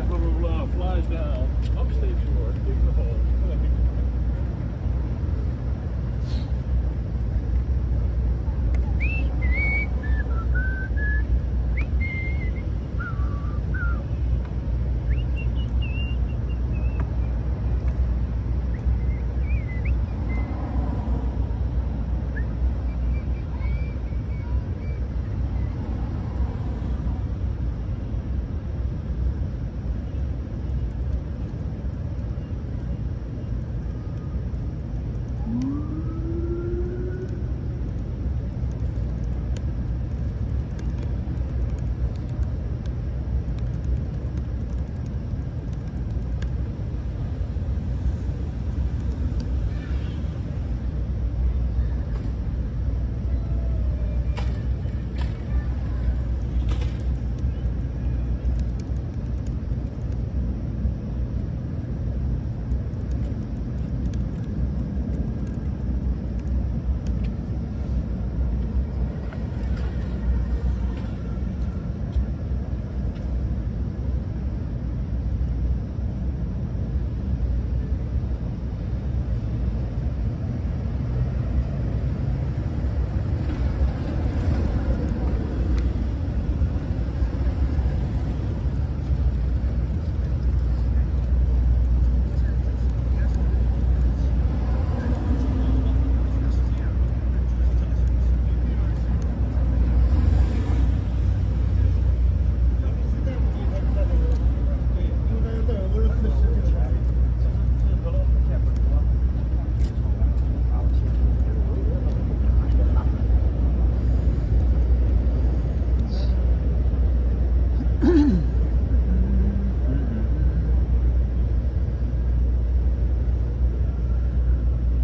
little flies down upstate shore, digging the hole.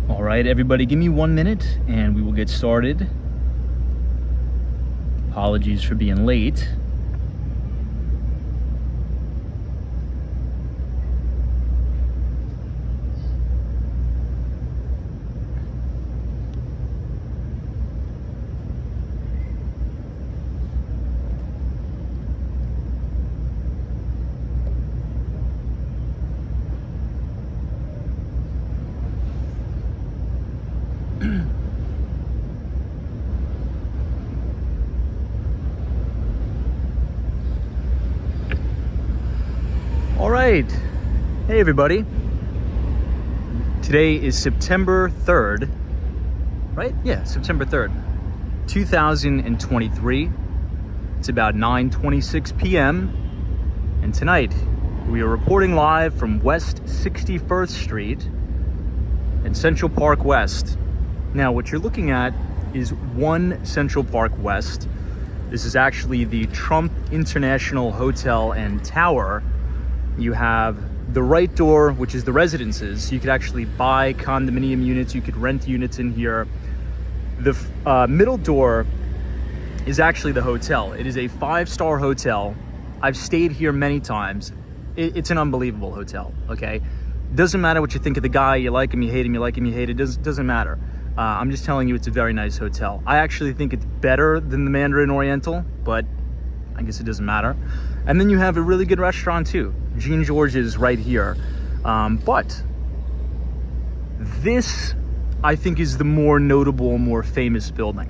All right, everybody, give me 1 minute and we will get started. Apologies for being late. All right, hey everybody. Today is September 3rd, right? Yeah, September 3rd, 2023. It's about 9:26 p.m. And tonight we are reporting live from West 61st Street and Central Park West. Now, what you're looking at is 1 Central Park West. This is actually the Trump International Hotel and Tower. You have the right door, which is the residences. You could actually buy condominium units. You could rent units in here. The middle door is actually the hotel. It is a 5-star hotel. I've stayed here many times. It's an unbelievable hotel, okay? Doesn't matter what you think of the guy. You like him, you hate him, you like him, you hate it. Doesn't matter. I'm just telling you, it's a very nice hotel. I actually think it's better than the Mandarin Oriental, but I guess it doesn't matter. And then you have a really good restaurant too. Jean George's right here. But this, I think, is the more notable, more famous building.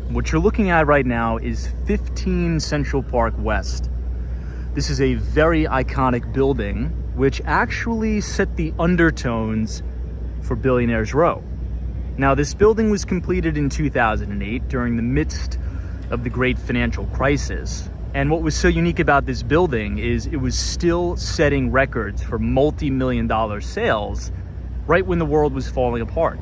What you're looking at right now is 15 Central Park West. This is a very iconic building, which actually set the undertones for Billionaires Row. Now, this building was completed in 2008 during the midst of the great financial crisis. And what was so unique about this building is it was still setting records for multi-million-dollar sales right when the world was falling apart.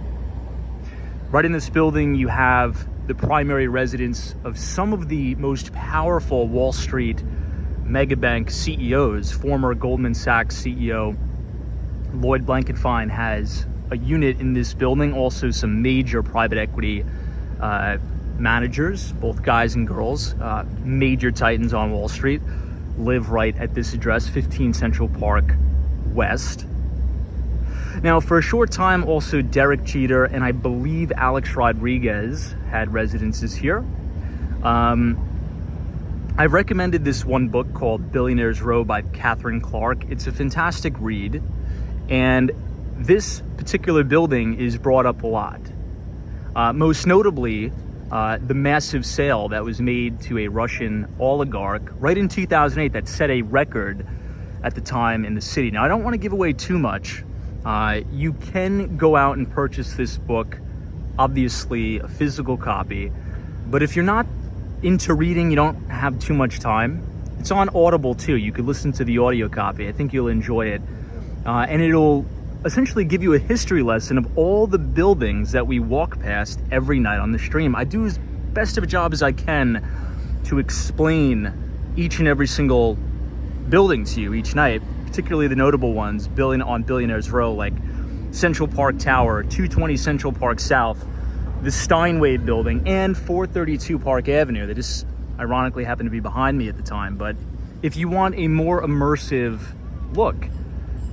Right in this building, you have the primary residence of some of the most powerful Wall Street megabank CEOs. Former Goldman Sachs CEO Lloyd Blankfein has a unit in this building. Also, some major private equity managers, both guys and girls, major titans on Wall Street, live right at this address, 15 Central Park West. Now, for a short time, also Derek Jeter and I believe Alex Rodriguez had residences here. I've recommended this one book called Billionaires Row by Catherine Clark. It's a fantastic read, and this particular building is brought up a lot. Most notably, the massive sale that was made to a Russian oligarch right in 2008 that set a record at the time in the city. Now, I don't want to give away too much. You can go out and purchase this book, obviously a physical copy, but if you're not into reading, you don't have too much time, it's on Audible too. You could listen to the audio copy. I think you'll enjoy it. And it'll essentially give you a history lesson of all the buildings that we walk past every night on the stream. I do as best of a job as I can to explain each and every single building to you each night, particularly the notable ones on Billionaires Row, like Central Park Tower, 220 Central Park South, the Steinway building, and 432 Park Avenue. They just ironically happened to be behind me at the time. But if you want a more immersive look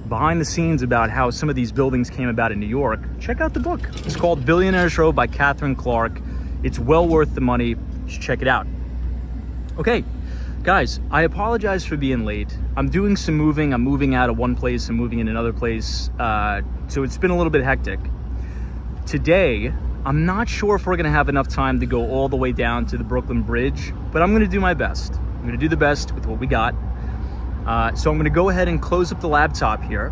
behind the scenes about how some of these buildings came about in New York, check out the book. It's called Billionaires Row by Catherine Clark. It's well worth the money. You should check it out. Okay, guys, I apologize for being late. I'm doing some moving. I'm moving out of one place and moving in another place. So it's been a little bit hectic. Today, I'm not sure if we're gonna have enough time to go all the way down to the Brooklyn Bridge, but I'm gonna do my best. I'm gonna do the best with what we got. So I'm gonna go ahead and close up the laptop here.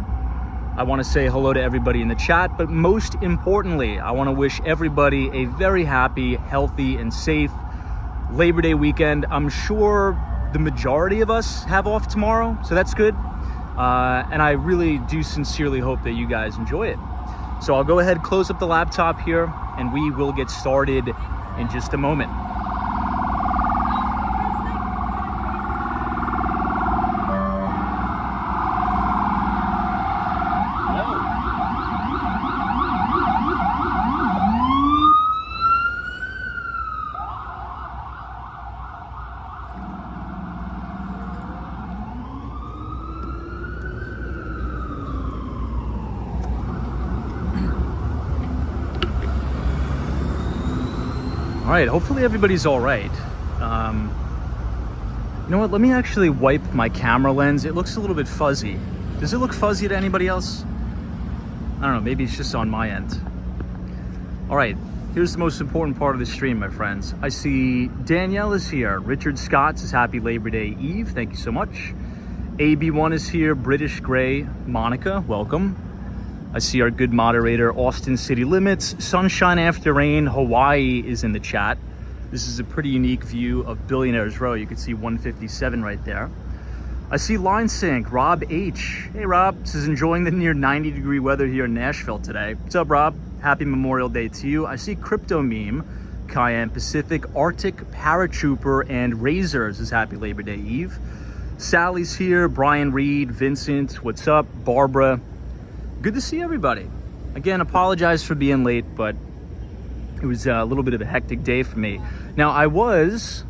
I wanna say hello to everybody in the chat, but most importantly, I wanna wish everybody a very happy, healthy, and safe Labor Day weekend. I'm sure the majority of us have off tomorrow, so that's good. And I really do sincerely hope that you guys enjoy it. So I'll go ahead, close up the laptop here, and we will get started in just a moment. All right, hopefully everybody's all right. You know what, let me actually wipe my camera lens. It looks a little bit fuzzy. Does it look fuzzy to anybody else? I don't know, maybe it's just on my end. All right, here's the most important part of the stream, my friends. I see Danielle is here. Richard Scott says happy Labor Day Eve, thank you so much. AB1 is here, British Gray, Monica, welcome. I see our good moderator, Austin City Limits, Sunshine After Rain, Hawaii is in the chat. This is a pretty unique view of Billionaires Row. You can see 157 right there. I see Line Sync, Rob H. Hey Rob, this is enjoying the near 90-degree weather here in Nashville today. What's up, Rob? Happy Memorial Day to you. I see Crypto Meme, Cayenne Pacific, Arctic Paratrooper, and Razors is happy Labor Day Eve. Sally's here, Brian Reed, Vincent, what's up? Barbara. Good to see everybody. Again, apologize for being late, but it was a little bit of a hectic day for me. Now, I was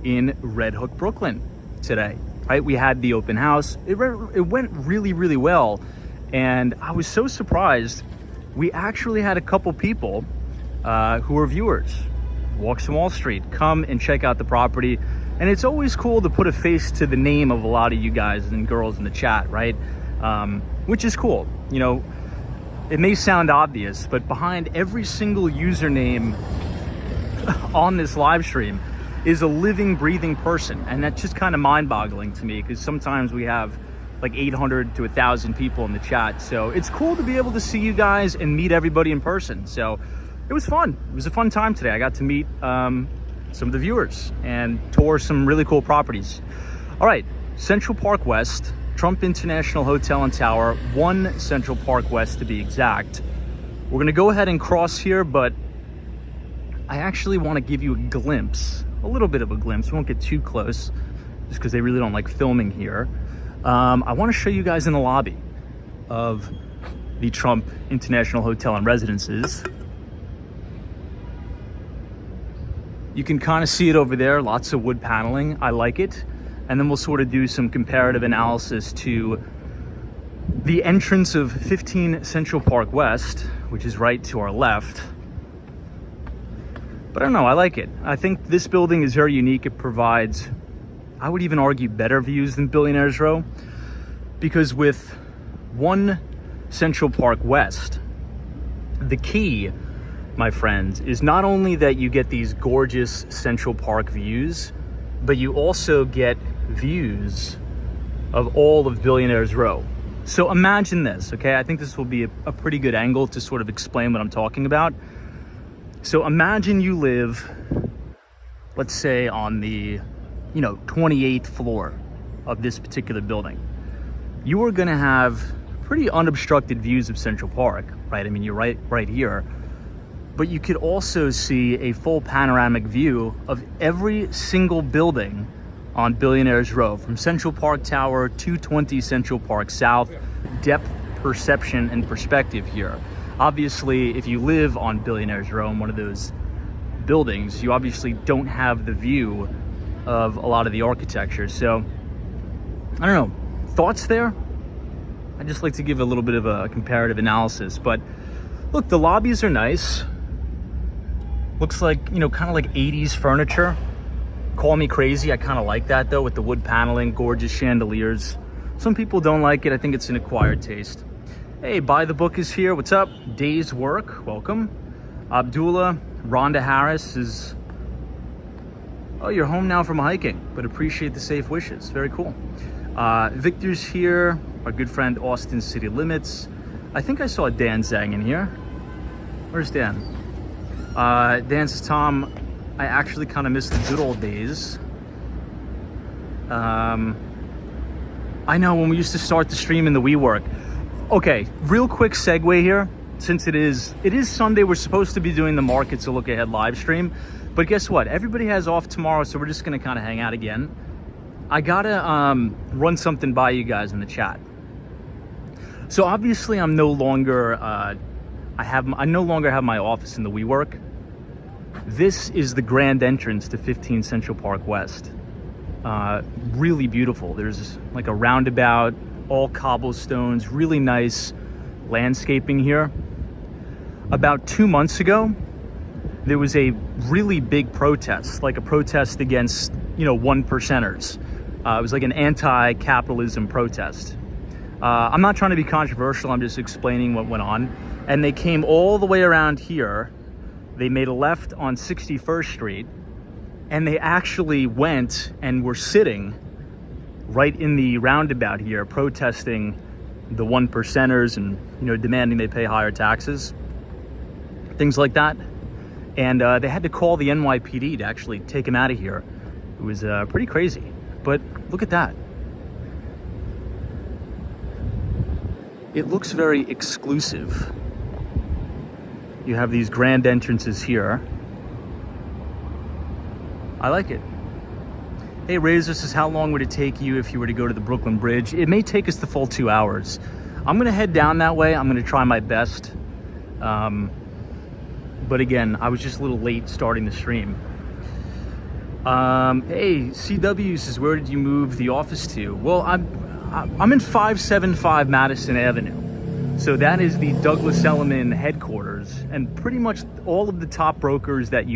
in Red Hook, Brooklyn today, right? We had the open house. It went really, really well. And I was so surprised. We actually had a couple people who are viewers, Walks from Wall Street, come and check out the property. And it's always cool to put a face to the name of a lot of you guys and girls in the chat, right? Which is cool. You know, it may sound obvious, but behind every single username on this live stream is a living, breathing person. And that's just kind of mind-boggling to me, because sometimes we have like 800 to 1,000 people in the chat. So it's cool to be able to see you guys and meet everybody in person. So it was fun. It was a fun time today. I got to meet some of the viewers and tour some really cool properties. All right, Central Park West, Trump International Hotel and Tower, 1 Central Park West to be exact. We're gonna go ahead and cross here, but I actually wanna give you a glimpse, a little bit of a glimpse. We won't get too close, just because they really don't like filming here. I wanna show you guys in the lobby of the Trump International Hotel and Residences. You can kind of see it over there, lots of wood paneling. I like it. And then we'll sort of do some comparative analysis to the entrance of 15 Central Park West, which is right to our left. But I don't know, I like it. I think this building is very unique. It provides I would even argue better views than Billionaires Row, because with One Central Park West, the key, my friends, is not only that you get these gorgeous Central Park views, but you also get views of all of Billionaires Row. So imagine this, okay? I think this will be a pretty good angle to sort of explain what I'm talking about. So imagine you live, let's say, on the 28th floor of this particular building. You are gonna have pretty unobstructed views of Central Park, right? I mean, you're right here, but you could also see a full panoramic view of every single building on Billionaires Row, from Central Park Tower, 220 Central Park South. Depth perception and perspective here. Obviously, if you live on Billionaires Row in one of those buildings, you obviously don't have the view of a lot of the architecture. So, I don't know, thoughts there? I just like to give a little bit of a comparative analysis. But look, the lobbies are nice. Looks like, kind of like 80s furniture. Call me crazy, I kind of like that though, with the wood paneling, gorgeous chandeliers. Some people don't like it. I think it's an acquired taste. Hey, Buy the Book is here. What's up? Day's Work, welcome. Abdullah, Rhonda Harris is, oh, you're home now from hiking, but appreciate the safe wishes. Very cool. Victor's here. Our good friend Austin City Limits. I think I saw Dan Zhang in here. Where's Dan? Dan says, Tom, I actually kind of miss the good old days. I know, when we used to start the stream in the WeWork. Okay, real quick segue here. Since it is Sunday, we're supposed to be doing the Markets to Look Ahead live stream. But guess what? Everybody has off tomorrow, so we're just gonna kind of hang out again. I gotta run something by you guys in the chat. So obviously, I'm no longer I no longer have my office in the WeWork. This is the grand entrance to 15 Central Park West. Really beautiful. There's like a roundabout, all cobblestones, really nice landscaping here. About 2 months ago, there was a really big protest, like a protest against, one percenters. It was like an anti-capitalism protest. I'm not trying to be controversial, I'm just explaining what went on. And they came all the way around here. They made a left on 61st Street, and they actually went and were sitting right in the roundabout here, protesting the one percenters and, demanding they pay higher taxes, things like that. And they had to call the NYPD to actually take him out of here. It was pretty crazy, but look at that. It looks very exclusive. You have these grand entrances here. I like it. Hey, Razor says, how long would it take you if you were to go to the Brooklyn Bridge? It may take us the full 2 hours. I'm gonna head down that way. I'm gonna try my best. But again, I was just a little late starting the stream. Hey, CW says, where did you move the office to? Well, I'm in 575 Madison Avenue. So that is the Douglas Elliman headquarters, and pretty much all of the top brokers that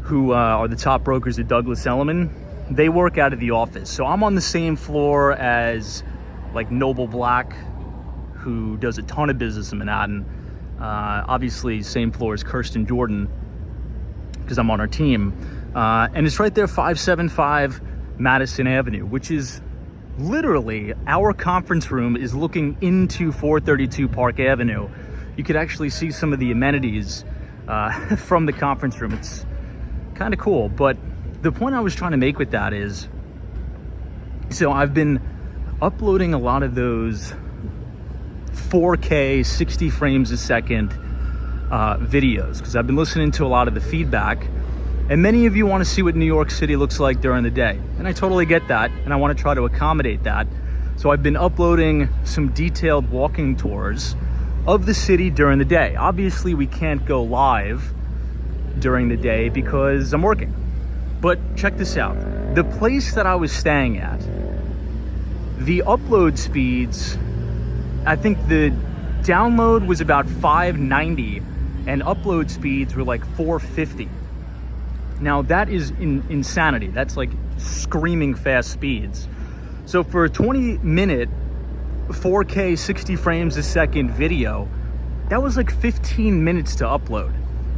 who are the top brokers at Douglas Elliman, they work out of the office. So I'm on the same floor as like Noble Black, who does a ton of business in Manhattan. Obviously, same floor as Kirsten Jordan, because I'm on our team. And it's right there, 575 Madison Avenue, which is literally, our conference room is looking into 432 Park Avenue. You could actually see some of the amenities from the conference room. It's kind of cool. But the point I was trying to make with that is, so I've been uploading a lot of those 4K 60 frames a second videos, because I've been listening to a lot of the feedback, and many of you want to see what New York City looks like during the day, and I totally get that, and I want to try to accommodate that. So I've been uploading some detailed walking tours of the city during the day. Obviously, we can't go live during the day because I'm working, but check this out. The place that I was staying at, the upload speeds, I think the download was about 590 and upload speeds were like 450. Now that is insanity. That's like screaming fast speeds. So for a 20-minute 4K 60 frames a second video, that was like 15 minutes to upload.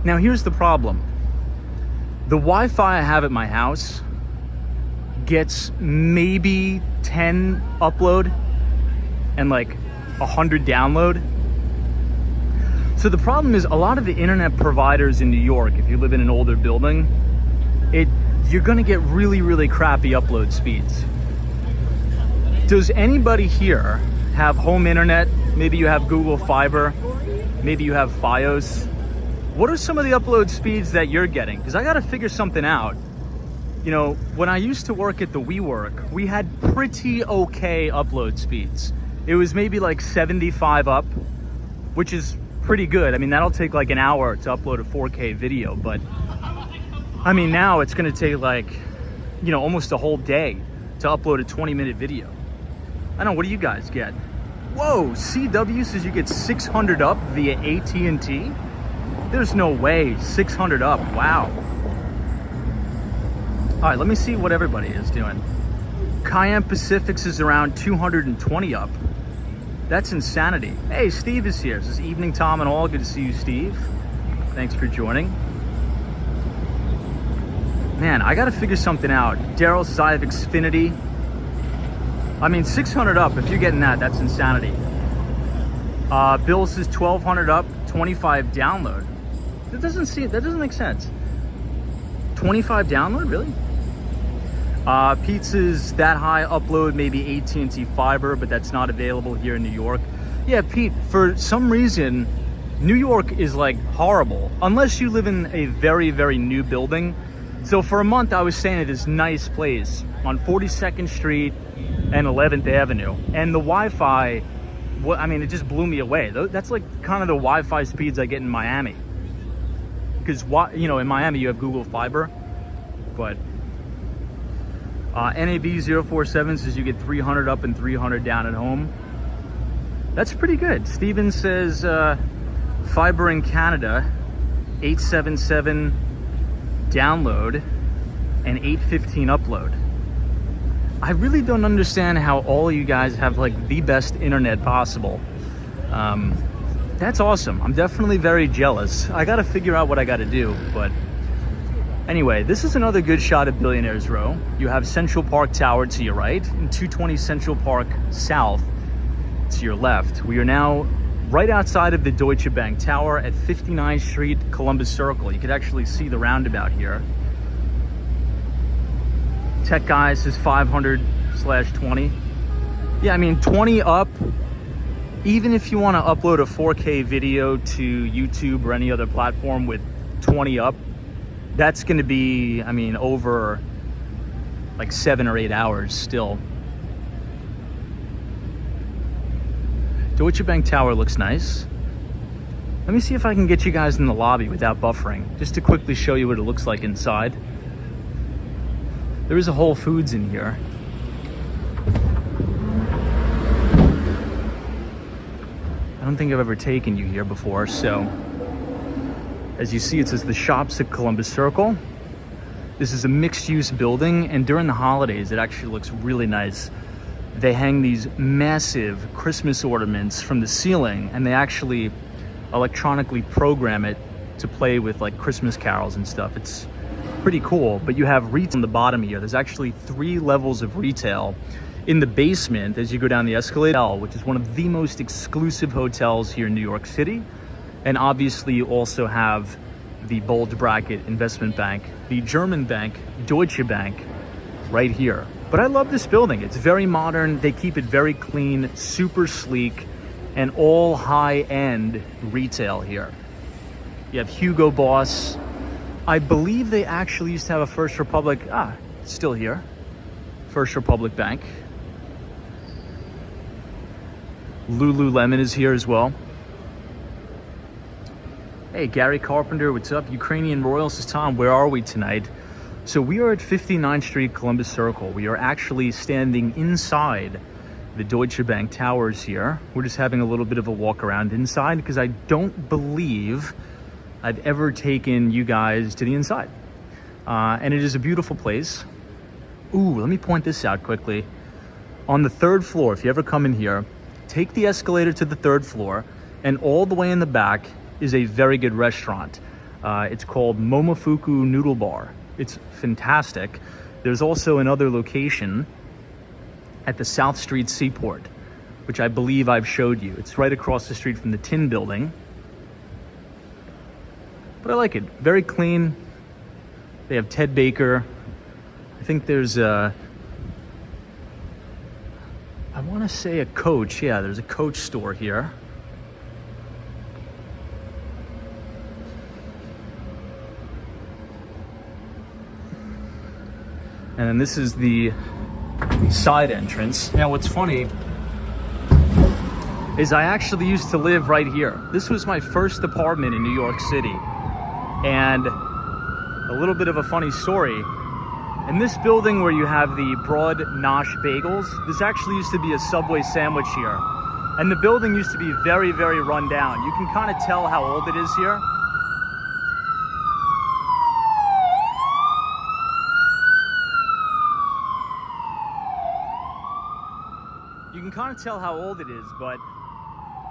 Now here's the problem. The Wi-Fi I have at my house gets maybe 10 upload and like 100 download. So the problem is, a lot of the internet providers in New York, if you live in an older building, you're gonna get really, really crappy upload speeds. Does anybody here have home internet? Maybe you have Google Fiber, maybe you have Fios. What are some of the upload speeds that you're getting? Because I gotta figure something out. You know, when I used to work at the WeWork, we had pretty okay upload speeds. It was maybe like 75 up, which is pretty good. I mean, that'll take like an hour to upload a 4K video, but I mean, now it's gonna take like, you know, almost a whole day to upload a 20-minute video. I don't know, what do you guys get? Whoa, CW says you get 600 up via AT&T? There's no way, 600 up, wow. All right, let me see what everybody is doing. Cayenne Pacifics is around 220 up. That's insanity. Hey, Steve is here. This is Evening Tom and all. Good to see you, Steve. Thanks for joining. Man, I gotta figure something out. Daryl says I have Xfinity. I mean, 600 up, if you're getting that, that's insanity. Bill says 1200 up, 25 download. That doesn't make sense. 25 download, really? Pizza's that high upload, maybe AT&T Fiber, but that's not available here in New York. Yeah, Pete, for some reason, New York is like horrible, unless you live in a very, very new building. So for a month, I was staying at this nice place on 42nd Street and 11th Avenue. And the Wi-Fi, I mean, it just blew me away. That's like kind of the Wi-Fi speeds I get in Miami. Because, you know, in Miami, you have Google Fiber, but NAB047 says you get 300 up and 300 down at home. That's pretty good. Steven says fiber in Canada, 877 download and 815 upload. I really don't understand how all of you guys have like the best internet possible. That's awesome. I'm definitely very jealous. I gotta figure out what I gotta do, but anyway, this is another good shot at Billionaires Row. You have Central Park Tower to your right and 220 Central Park South to your left. We are now right outside of the Deutsche Bank Tower at 59th Street, Columbus Circle. You could actually see the roundabout here. Tech Guy says 500/20. Yeah, I mean, 20 up. Even if you want to upload a 4K video to YouTube or any other platform with 20 up, that's going to be, I mean, over like 7 or 8 hours still. Deutsche Bank Tower looks nice. Let me see if I can get you guys in the lobby without buffering, just to quickly show you what it looks like inside. There is a Whole Foods in here. I don't think I've ever taken you here before, so as you see, it says the Shops at Columbus Circle. This is a mixed-use building, and during the holidays, it actually looks really nice. They hang these massive Christmas ornaments from the ceiling, and they actually electronically program it to play with like Christmas carols and stuff. It's pretty cool. But you have retail on the bottom here. There's actually 3 levels of retail. In the basement, as you go down the escalator, which is one of the most exclusive hotels here in New York City. And obviously you also have the bulge bracket investment bank, the German bank, Deutsche Bank, right here. But I love this building. It's very modern. They keep it very clean, super sleek, and all high-end retail here. You have Hugo Boss. I believe they actually used to have a First Republic, still here. First Republic Bank. Lululemon is here as well. Hey, Gary Carpenter, what's up? Ukrainian Royal says, Tom, where are we tonight? So we are at 59th Street, Columbus Circle. We are actually standing inside the Deutsche Bank towers here. We're just having a little bit of a walk around inside because I don't believe I've ever taken you guys to the inside. And it is a beautiful place. Ooh, let me point this out quickly. On the 3rd floor, if you ever come in here, take the escalator to the 3rd floor, and all the way in the back is a very good restaurant. It's called Momofuku Noodle Bar. It's fantastic. There's also another location at the South Street Seaport, which I believe I've showed you. It's right across the street from the Tin Building. But I like it. Very clean. They have Ted Baker. I think there's I want to say a Coach. Yeah, there's a Coach store here. And then this is the side entrance. Now, what's funny is I actually used to live right here. This was my first apartment in New York City. And a little bit of a funny story. In this building where you have the Broad Nosh Bagels, this actually used to be a Subway sandwich here. And the building used to be very, very run down. You can kind of tell how old it is here. You can kind of tell how old it is, but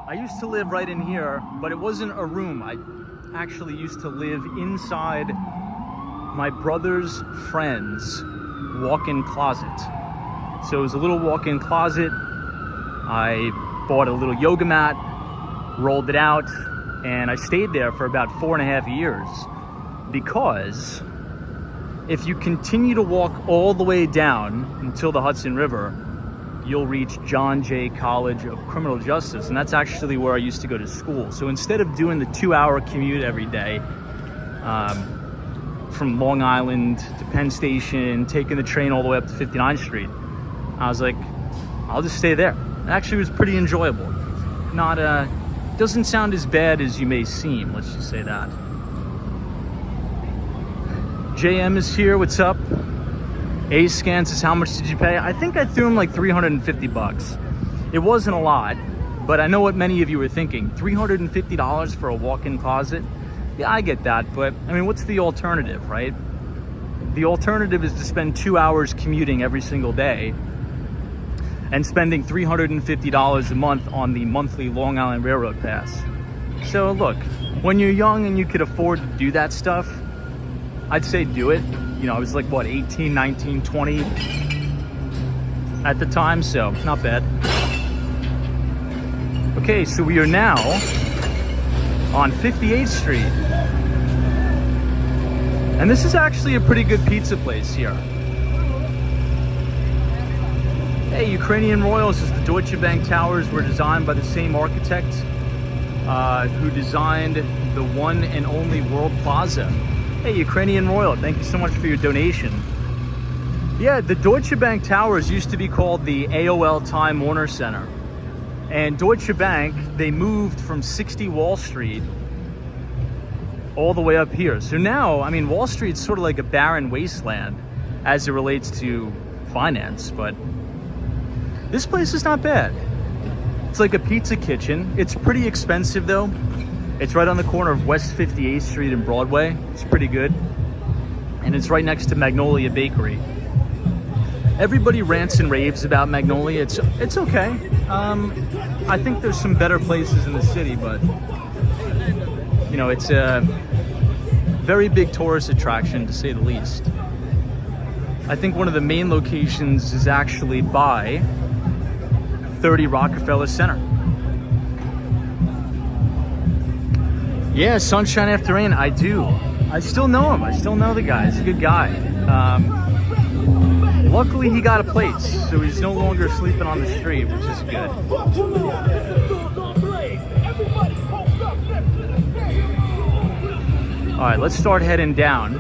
I used to live right in here, but it wasn't a room. I actually used to live inside my brother's friend's walk-in closet. So it was a little walk-in closet. I bought a little yoga mat, rolled it out, and I stayed there for about 4.5 years. Because if you continue to walk all the way down until the Hudson River, you'll reach John Jay College of Criminal Justice, and that's actually where I used to go to school. So instead of doing the 2-hour commute every day from Long Island to Penn Station, taking the train all the way up to 59th Street, I was like, I'll just stay there. It actually was pretty enjoyable. Not doesn't sound as bad as you may seem, let's just say that. JM is here, what's up? A Scans is how much did you pay? I think I threw him like $350. It wasn't a lot, but I know what many of you were thinking. $350 for a walk-in closet? Yeah, I get that, but I mean, what's the alternative, right? The alternative is to spend 2 hours commuting every single day and spending $350 a month on the monthly Long Island Railroad Pass. So look, when you're young and you could afford to do that stuff, I'd say do it. You know, I was like, what, 18, 19, 20 at the time, so not bad. Okay, so we are now on 58th Street. And this is actually a pretty good pizza place here. Hey, Ukrainian Royals, is the Deutsche Bank Towers were designed by the same architect who designed the one and only World Plaza. Hey, Ukrainian Royal, thank you so much for your donation. Yeah, the Deutsche Bank Towers used to be called the AOL Time Warner Center. And Deutsche Bank, they moved from 60 Wall Street all the way up here. So now, I mean, Wall Street's sort of like a barren wasteland as it relates to finance, but this place is not bad. It's like a pizza kitchen. It's pretty expensive though. It's right on the corner of West 58th Street and Broadway. It's pretty good. And it's right next to Magnolia Bakery. Everybody rants and raves about Magnolia. It's okay. I think there's some better places in the city, but you know, it's a very big tourist attraction to say the least. I think one of the main locations is actually by 30 Rockefeller Center. Yeah, Sunshine After Rain, I do. I still know him. I still know the guy. He's a good guy. Luckily, he got a place, so he's no longer sleeping on the street, which is good. All right, let's start heading down.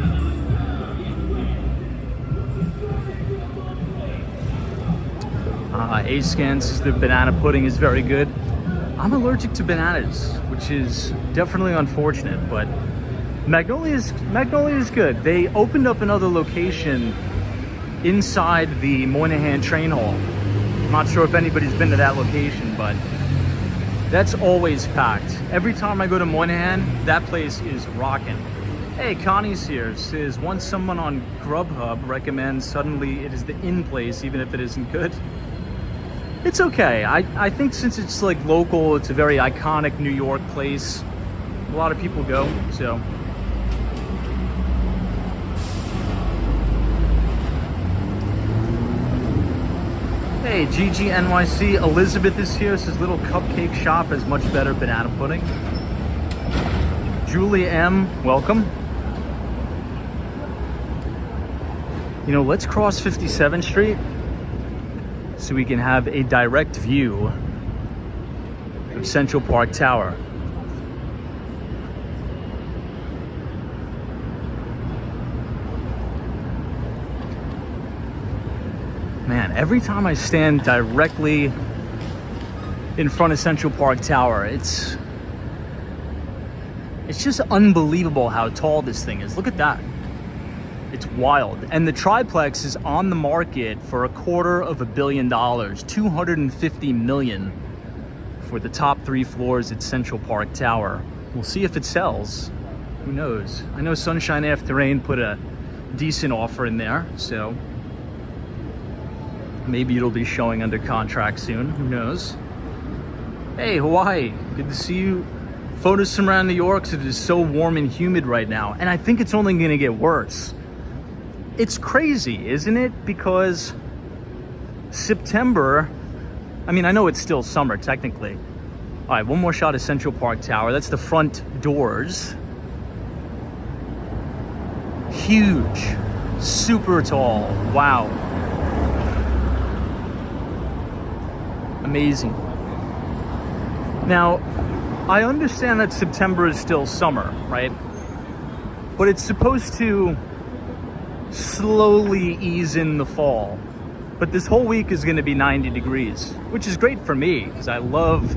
A-Scans says the banana pudding is very good. I'm allergic to bananas, which is definitely unfortunate, but Magnolia is good. They opened up another location inside the Moynihan train hall. I'm not sure if anybody's been to that location, but that's always packed. Every time I go to Moynihan, that place is rocking. Hey, Connie's here. Says once someone on Grubhub recommends, suddenly it is the in place, even if it isn't good. It's okay. I think since it's like local, it's a very iconic New York place. A lot of people go, so. Hey, Gigi NYC, Elizabeth is here. Says little cupcake shop has much better banana pudding. Julie M, welcome. You know, let's cross 57th Street so we can have a direct view of Central Park Tower. Man, every time I stand directly in front of Central Park Tower, it's just unbelievable how tall this thing is. Look at that. It's wild. And the triplex is on the market for $250 million, $250 million for the top 3 floors at Central Park Tower. We'll see if it sells. Who knows? I know Sunshine After Rain put a decent offer in there, so maybe it'll be showing under contract soon. Who knows? Hey, Hawaii. Good to see you. Photos from around New York. It is so warm and humid right now, and I think it's only going to get worse. It's crazy, isn't it? Because September, I mean, I know it's still summer technically. All right, one more shot of Central Park Tower. That's the front doors. Huge, super tall. Wow. Amazing. Now, I understand that September is still summer, right? But it's supposed to slowly ease in the fall. But this whole week is going to be 90 degrees, which is great for me because I love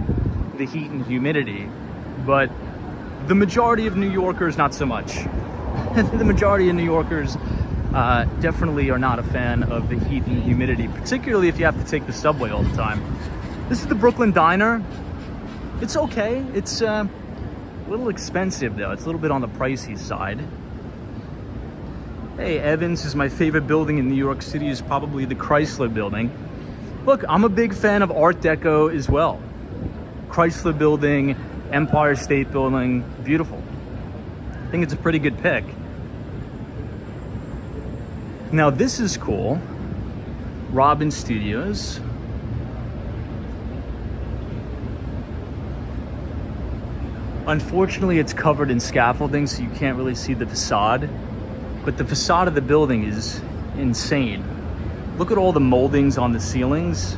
the heat and humidity. But the majority of New Yorkers, not so much. The majority of New Yorkers definitely are not a fan of the heat and humidity, particularly if you have to take the subway all the time. This is the Brooklyn Diner. It's okay. It's a little expensive though. It's a little bit on the pricey side. Hey, Evans, is my favorite building in New York City is probably the Chrysler Building. Look, I'm a big fan of Art Deco as well. Chrysler Building, Empire State Building, beautiful. I think it's a pretty good pick. Now this is cool. Robin Studios. Unfortunately, it's covered in scaffolding, so you can't really see the facade. But the facade of the building is insane. Look at all the moldings on the ceilings.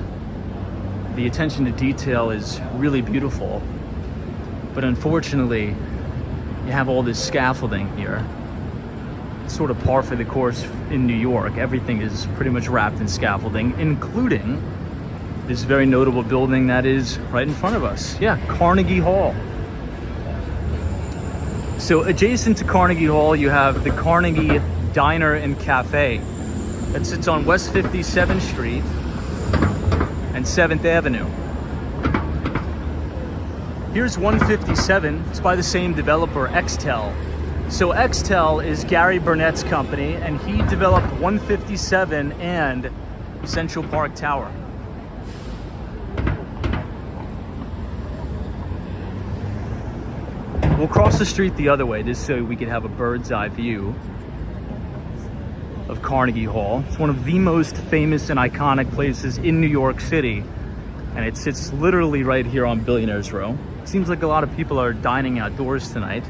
The attention to detail is really beautiful. But unfortunately, you have all this scaffolding here. It's sort of par for the course in New York. Everything is pretty much wrapped in scaffolding, including this very notable building that is right in front of us. Yeah, Carnegie Hall. So adjacent to Carnegie Hall, you have the Carnegie Diner and Cafe that sits on West 57th Street and 7th Avenue. Here's 157. It's by the same developer, Xtel. So Xtel is Gary Burnett's company, and he developed 157 and Central Park Tower. We'll cross the street the other way just so we can have a bird's eye view of Carnegie Hall. It's one of the most famous and iconic places in New York City, and it sits literally right here on Billionaire's Row. It seems like a lot of people are dining outdoors tonight,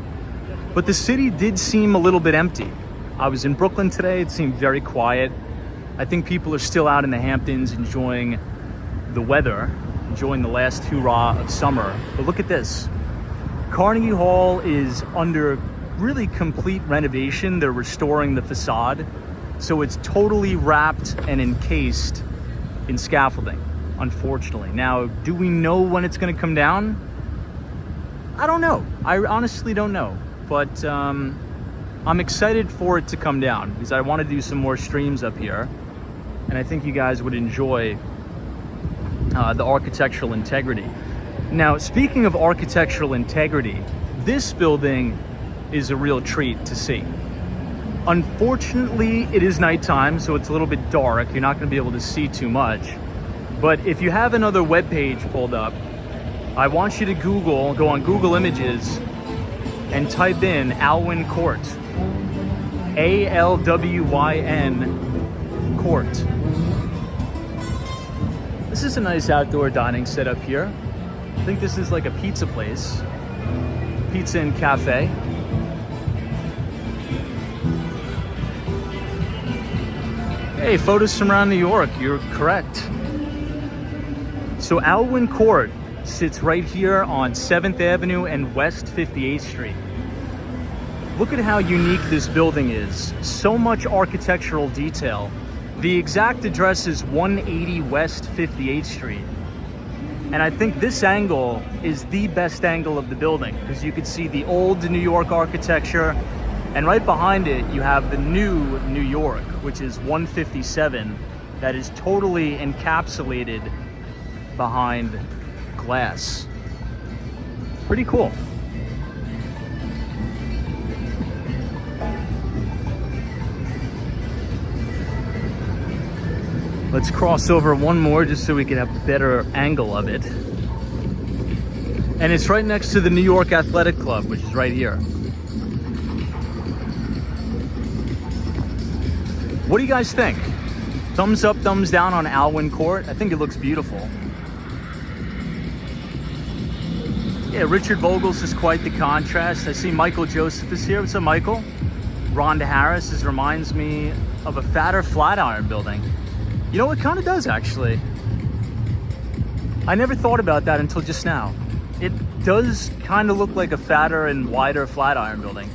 but the city did seem a little bit empty. I was in Brooklyn today. It seemed very quiet. I think people are still out in the Hamptons enjoying the weather, enjoying the last hurrah of summer. But look at this. Carnegie Hall is under really complete renovation. They're restoring the facade. So it's totally wrapped and encased in scaffolding, unfortunately. Now, do we know when it's gonna come down? I don't know. I honestly don't know. But I'm excited for it to come down because I want to do some more streams up here. And I think you guys would enjoy the architectural integrity. Now, speaking of architectural integrity, this building is a real treat to see. Unfortunately, it is nighttime, so it's a little bit dark. You're not going to be able to see too much. But if you have another web page pulled up, I want you to go on Google Images and type in Alwyn Court. A-L-W-Y-N Court. This is a nice outdoor dining setup here. I think this is like a pizza place. Pizza and cafe. Hey, photos from around New York, you're correct. So Alwyn Court sits right here on 7th Avenue and West 58th Street. Look at how unique this building is. So much architectural detail. The exact address is 180 West 58th Street. And I think this angle is the best angle of the building because you can see the old New York architecture, and right behind it you have the new New York, which is 157, that is totally encapsulated behind glass. Pretty cool. Let's cross over one more just so we can have a better angle of it. And it's right next to the New York Athletic Club, which is right here. What do you guys think? Thumbs up, thumbs down on Alwyn Court? I think it looks beautiful. Yeah, Richard Vogels is quite the contrast. I see Michael Joseph is here. What's up, Michael? Rhonda Harris. This reminds me of a fatter Flatiron building. You know, it kind of does, actually. I never thought about that until just now. It does kind of look like a fatter and wider Flatiron building.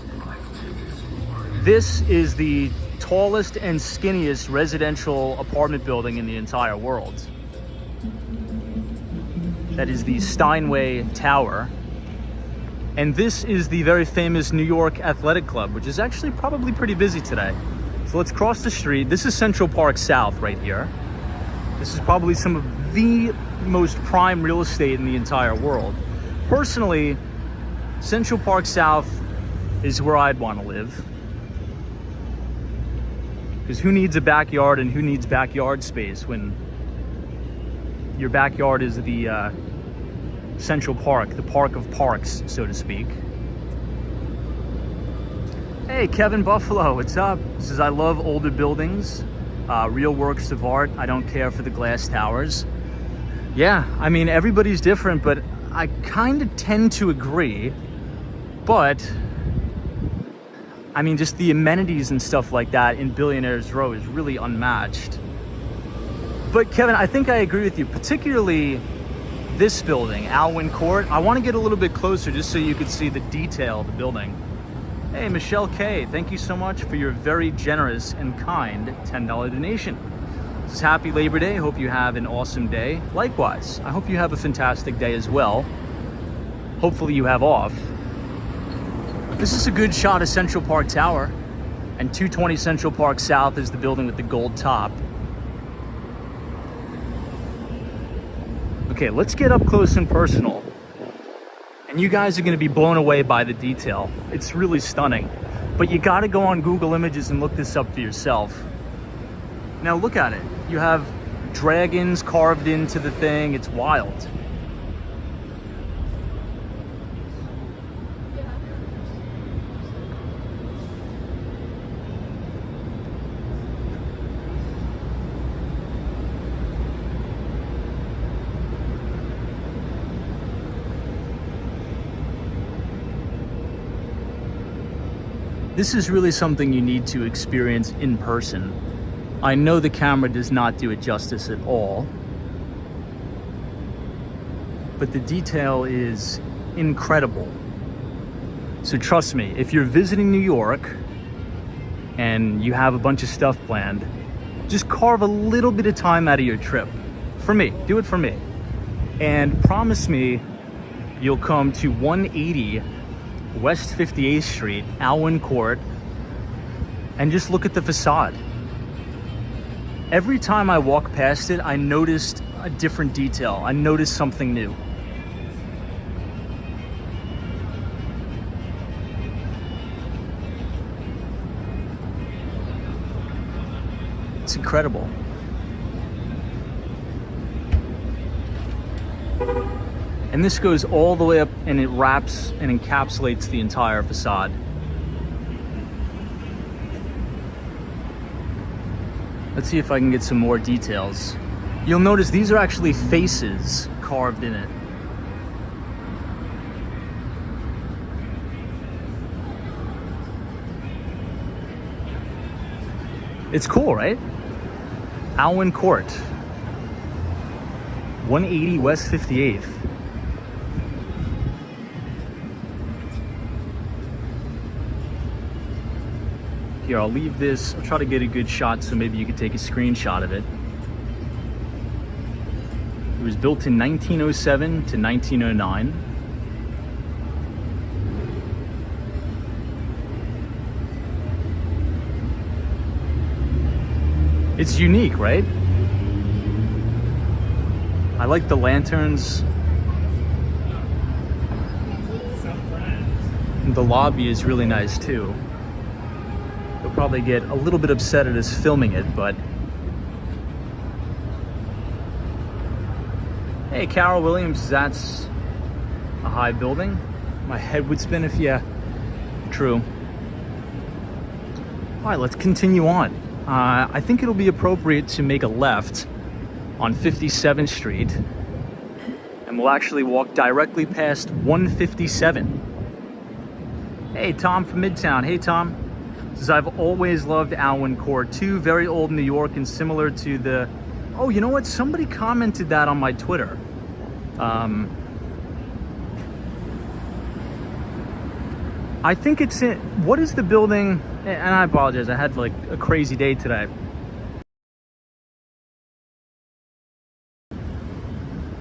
This is the tallest and skinniest residential apartment building in the entire world. That is the Steinway Tower. And this is the very famous New York Athletic Club, which is actually probably pretty busy today. So let's cross the street. This is Central Park South right here. This is probably some of the most prime real estate in the entire world. Personally, Central Park South is where I'd want to live. Because who needs a backyard and who needs backyard space when your backyard is the Central Park, the park of parks, so to speak. Hey, Kevin Buffalo, what's up? This is I love older buildings, real works of art. I don't care for the glass towers. Yeah, I mean, everybody's different, but I kind of tend to agree. But, I mean, just the amenities and stuff like that in Billionaires Row is really unmatched. But Kevin, I think I agree with you, particularly this building, Alwyn Court. I want to get a little bit closer just so you could see the detail of the building. Hey, Michelle K, thank you so much for your very generous and kind $10 donation. This is happy Labor Day. Hope you have an awesome day. Likewise, I hope you have a fantastic day as well. Hopefully you have off. This is a good shot of Central Park Tower, and 220 Central Park South is the building with the gold top. Okay, let's get up close and personal. And you guys are going to be blown away by the detail. It's really stunning. But you got to go on Google Images and look this up for yourself. Now look at it. You have dragons carved into the thing. It's wild. This is really something you need to experience in person. I know the camera does not do it justice at all, but the detail is incredible. So trust me, if you're visiting New York and you have a bunch of stuff planned, just carve a little bit of time out of your trip. For me, do it for me. And promise me you'll come to 180 West 58th Street, Alwyn Court, and just look at the facade. Every time I walk past it, I noticed a different detail. I noticed something new. incredible. And this goes all the way up and it wraps and encapsulates the entire facade. Let's see if I can get some more details. You'll notice these are actually faces carved in it. It's cool, right? Alwyn Court, 180 West 58th. Here, I'll leave this. I'll try to get a good shot so maybe you could take a screenshot of it. It was built in 1907 to 1909. It's unique, right? I like the lanterns. The lobby is really nice too. You'll probably get a little bit upset at us filming it, but hey, Carol Williams, that's a high building. My head would spin if, yeah, true. All right, let's continue on. I think it'll be appropriate to make a left on 57th Street, and we'll actually walk directly past 157. Hey, Tom from Midtown. Hey, Tom. Says, I've always loved Alwyn Court too. Very old New York and similar to the... Oh, you know what? Somebody commented that on my Twitter. I think it's in... What is the building... And I apologize, I had like a crazy day today.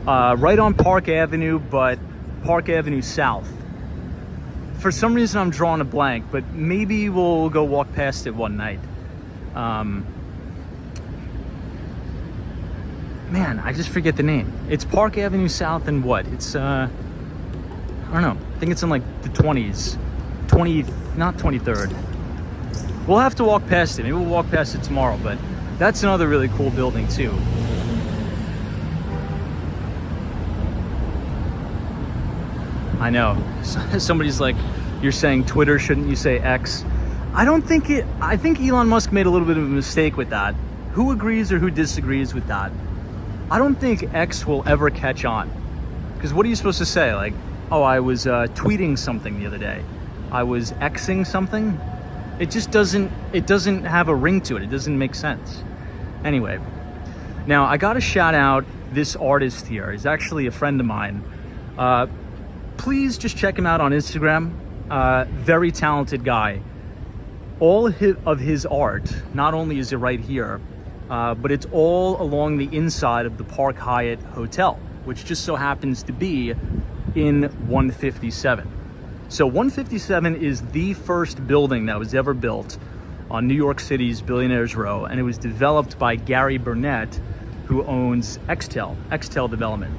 Right on Park Avenue, but Park Avenue South. For some reason I'm drawing a blank, but maybe we'll go walk past it one night. Man, I just forget the name. It's Park Avenue South and what? It's, I don't know. I think it's in like the 20s. Not 23rd. We'll have to walk past it. Maybe we'll walk past it tomorrow, but that's another really cool building too. I know. Somebody's like, you're saying Twitter, shouldn't you say X? I think Elon Musk made a little bit of a mistake with that. Who agrees or who disagrees with that? I don't think X will ever catch on. Because what are you supposed to say? Like, oh, I was tweeting something the other day. I was Xing something. It just doesn't have a ring to it. It doesn't make sense. Anyway, now I got to shout out this artist here. He's actually a friend of mine. Please just check him out on Instagram. Very talented guy. All of his art, not only is it right here, but it's all along the inside of the Park Hyatt Hotel, which just so happens to be in 157. So 157 is the first building that was ever built on New York City's Billionaires Row, and it was developed by Gary Burnett, who owns Xtel Development.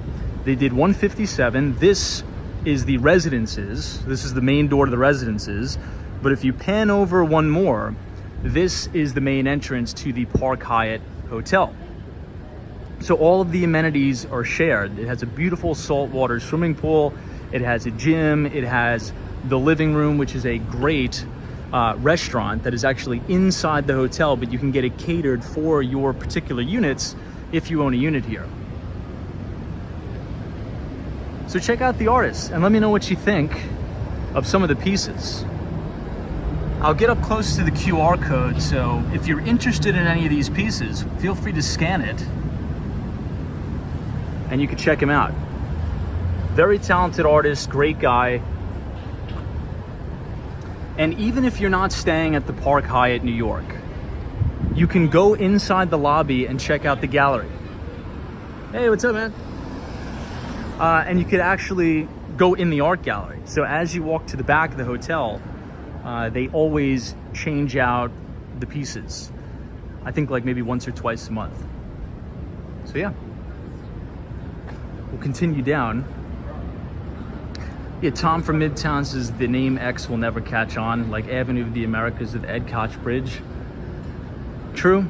They did 157. This is the residences. This is the main door to the residences. But if you pan over one more, this is the main entrance to the Park Hyatt Hotel. So all of the amenities are shared. It has a beautiful saltwater swimming pool. It has a gym. It has the living room, which is a great restaurant that is actually inside the hotel, but you can get it catered for your particular units if you own a unit here. So check out the artist and let me know what you think of some of the pieces. I'll get up close to the QR code, so if you're interested in any of these pieces, feel free to scan it and you can check him out. Very talented artist, great guy. And even if you're not staying at the Park Hyatt New York, you can go inside the lobby and check out the gallery. Hey, what's up, man? And you could actually go in the art gallery. So as you walk to the back of the hotel, they always change out the pieces. I think like maybe once or twice a month. So yeah, we'll continue down. Yeah, Tom from Midtown says the name X will never catch on, like Avenue of the Americas with Ed Koch Bridge. True.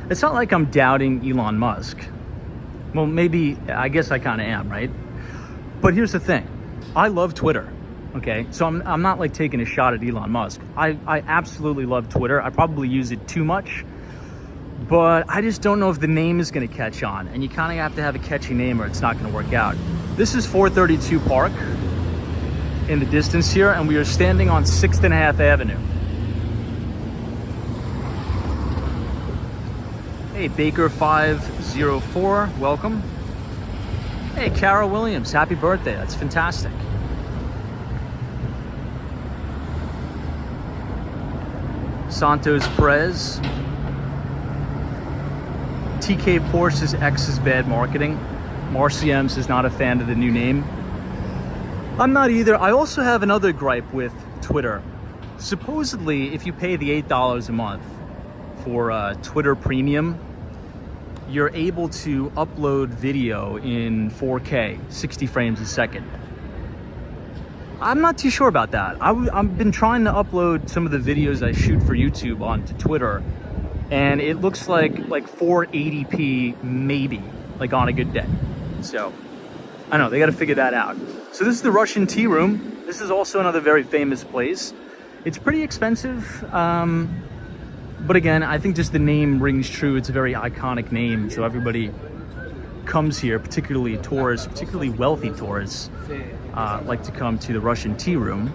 It's not like I'm doubting Elon Musk. Well, maybe, I guess I kind of am, right? But here's the thing. I love Twitter, okay? So I'm not like taking a shot at Elon Musk. I absolutely love Twitter. I probably use it too much, but I just don't know if the name is going to catch on. And you kind of have to have a catchy name or it's not going to work out. This is 432 Park in the distance here, and we are standing on 6th and 1/2 Avenue. Hey, Baker 504, welcome. Hey, Carol Williams, happy birthday. That's fantastic. Santos Perez. TK Porsche says X is bad marketing. Marcy M says not a fan of the new name. I'm not either. I also have another gripe with Twitter. Supposedly, if you pay the $8 a month for Twitter Premium, you're able to upload video in 4K, 60 frames a second. I'm not too sure about that. I've been trying to upload some of the videos I shoot for YouTube onto Twitter, and it looks like 480p maybe, like on a good day. So, I don't know, they gotta figure that out. So this is the Russian Tea Room. This is also another very famous place. It's pretty expensive, but again, I think just the name rings true. It's a very iconic name, so everybody comes here, particularly tourists, particularly wealthy tourists, like to come to the Russian Tea Room,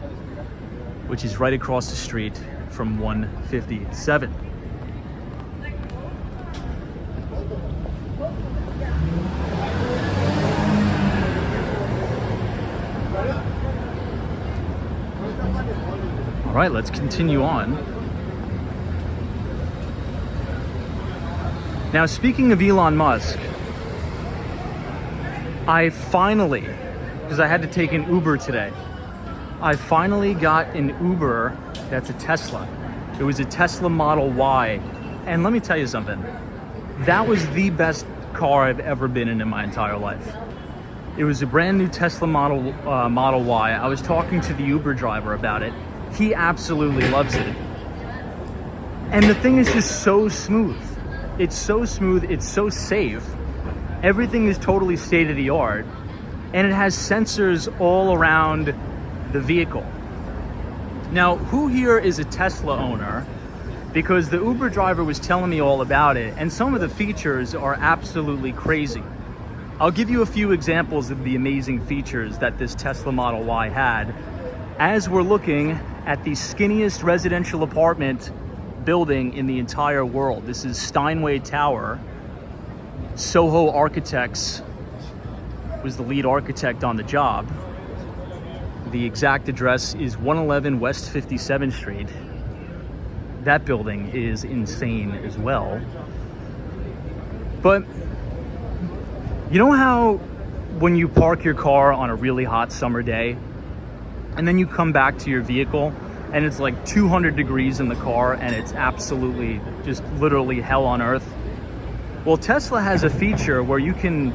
which is right across the street from 157. All right, let's continue on. Now, speaking of Elon Musk, I finally, because I had to take an Uber today, I finally got an Uber that's a Tesla. It was a Tesla Model Y. And let me tell you something. That was the best car I've ever been in my entire life. It was a brand new Tesla Model Y. I was talking to the Uber driver about it. He absolutely loves it. And the thing is just so smooth. It's so smooth, it's so safe. Everything is totally state of the art, and it has sensors all around the vehicle. Now, who here is a Tesla owner? Because the Uber driver was telling me all about it, and some of the features are absolutely crazy. I'll give you a few examples of the amazing features that this Tesla Model Y had as we're looking at the skinniest residential apartment building in the entire world. This is Steinway Tower. Soho Architects was the lead architect on the job. The exact address is 111 West 57th Street. That building is insane as well. But you know how when you park your car on a really hot summer day and then you come back to your vehicle and it's like 200 degrees in the car and it's absolutely just literally hell on earth? Well, Tesla has a feature where you can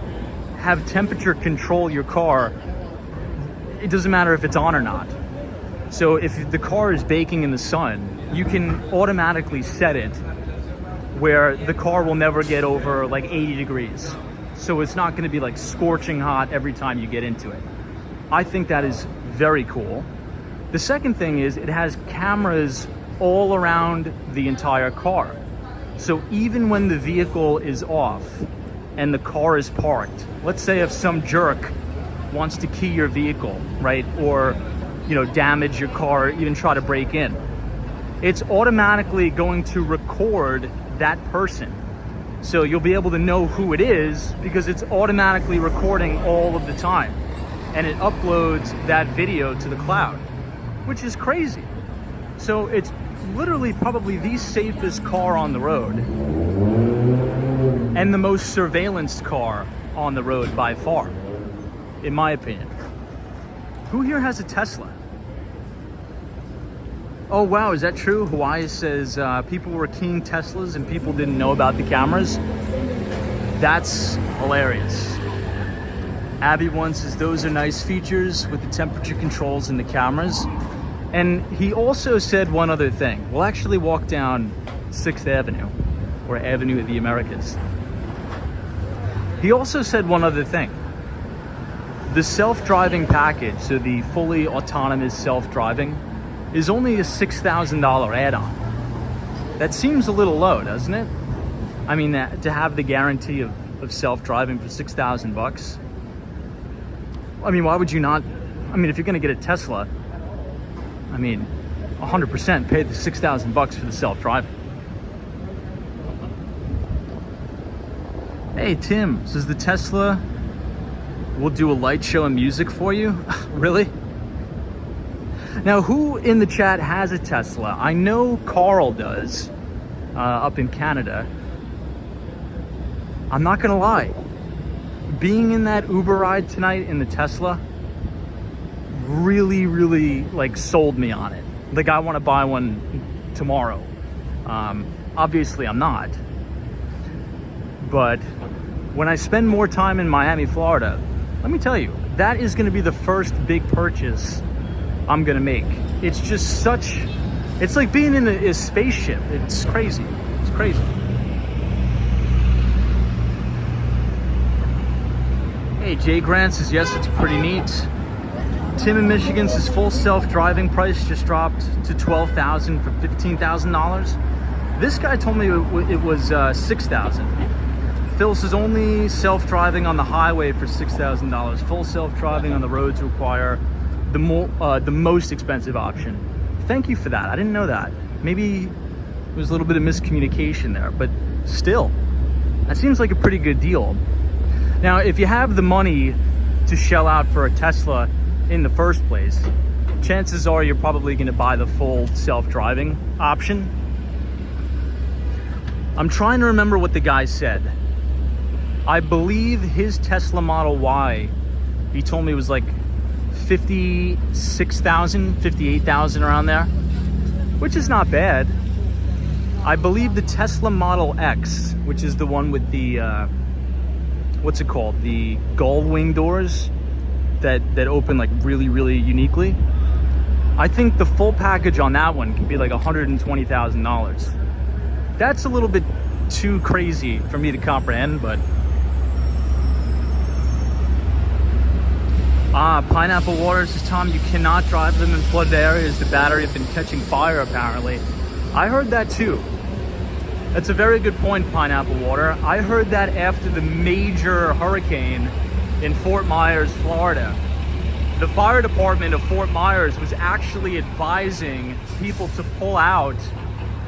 have temperature control your car. It doesn't matter if it's on or not. So if the car is baking in the sun, you can automatically set it where the car will never get over like 80 degrees. So it's not going to be like scorching hot every time you get into it. I think that is very cool. The second thing is it has cameras all around the entire car. So even when the vehicle is off and the car is parked, let's say if some jerk wants to key your vehicle, right? Or, you know, damage your car, even try to break in, it's automatically going to record that person. So you'll be able to know who it is because it's automatically recording all of the time. And it uploads that video to the cloud, which is crazy. So it's literally probably the safest car on the road and the most surveillanced car on the road by far, in my opinion. Who here has a Tesla? Oh wow, is that true? Hawaii says people were keying Teslas and people didn't know about the cameras. That's hilarious. Abby one says those are nice features with the temperature controls and the cameras. And he also said one other thing. We'll actually walk down 6th Avenue. or Avenue of the Americas. He also said one other thing. The self-driving package, so the fully autonomous self-driving, is only a $6,000 add-on. That seems a little low, doesn't it? I mean, to have the guarantee of self-driving for $6,000. I mean, why would you not? I mean, if you're gonna get a Tesla, I mean, 100% pay the $6,000 for the self-driving. Hey, Tim, says the Tesla will do a light show and music for you? Really? Now, who in the chat has a Tesla? I know Carl does, up in Canada. I'm not gonna lie. Being in that Uber ride tonight in the Tesla really, really like sold me on it. Like, I want to buy one tomorrow. Obviously I'm not. But when I spend more time in Miami, Florida, let me tell you, that is going to be the first big purchase I'm going to make. It's just such, it's like being in a spaceship. It's crazy. It's crazy. Hey, Jay Grant says, yes, it's pretty neat. Tim in Michigan says, full self-driving price just dropped to $12,000 from $15,000. This guy told me it was $6,000. Phil says, only self-driving on the highway for $6,000. Full self-driving on the roads require the most expensive option. Thank you for that. I didn't know that. Maybe there was a little bit of miscommunication there, but still, that seems like a pretty good deal. Now, if you have the money to shell out for a Tesla in the first place, chances are you're probably going to buy the full self-driving option. I'm trying to remember what the guy said. I believe his Tesla Model Y, he told me it was like 56,000, 58,000 around there, which is not bad. I believe the Tesla Model X, which is the one with the, what's it called? The gull wing doors that open like really, really uniquely. I think the full package on that one can be like $120,000. That's a little bit too crazy for me to comprehend, but Pineapple Water says, Tom, you cannot drive them in flooded areas. The battery has been catching fire, apparently. I heard that too. That's a very good point, Pineapple Water. I heard that after the major hurricane in Fort Myers, Florida. The fire department of Fort Myers was actually advising people to pull out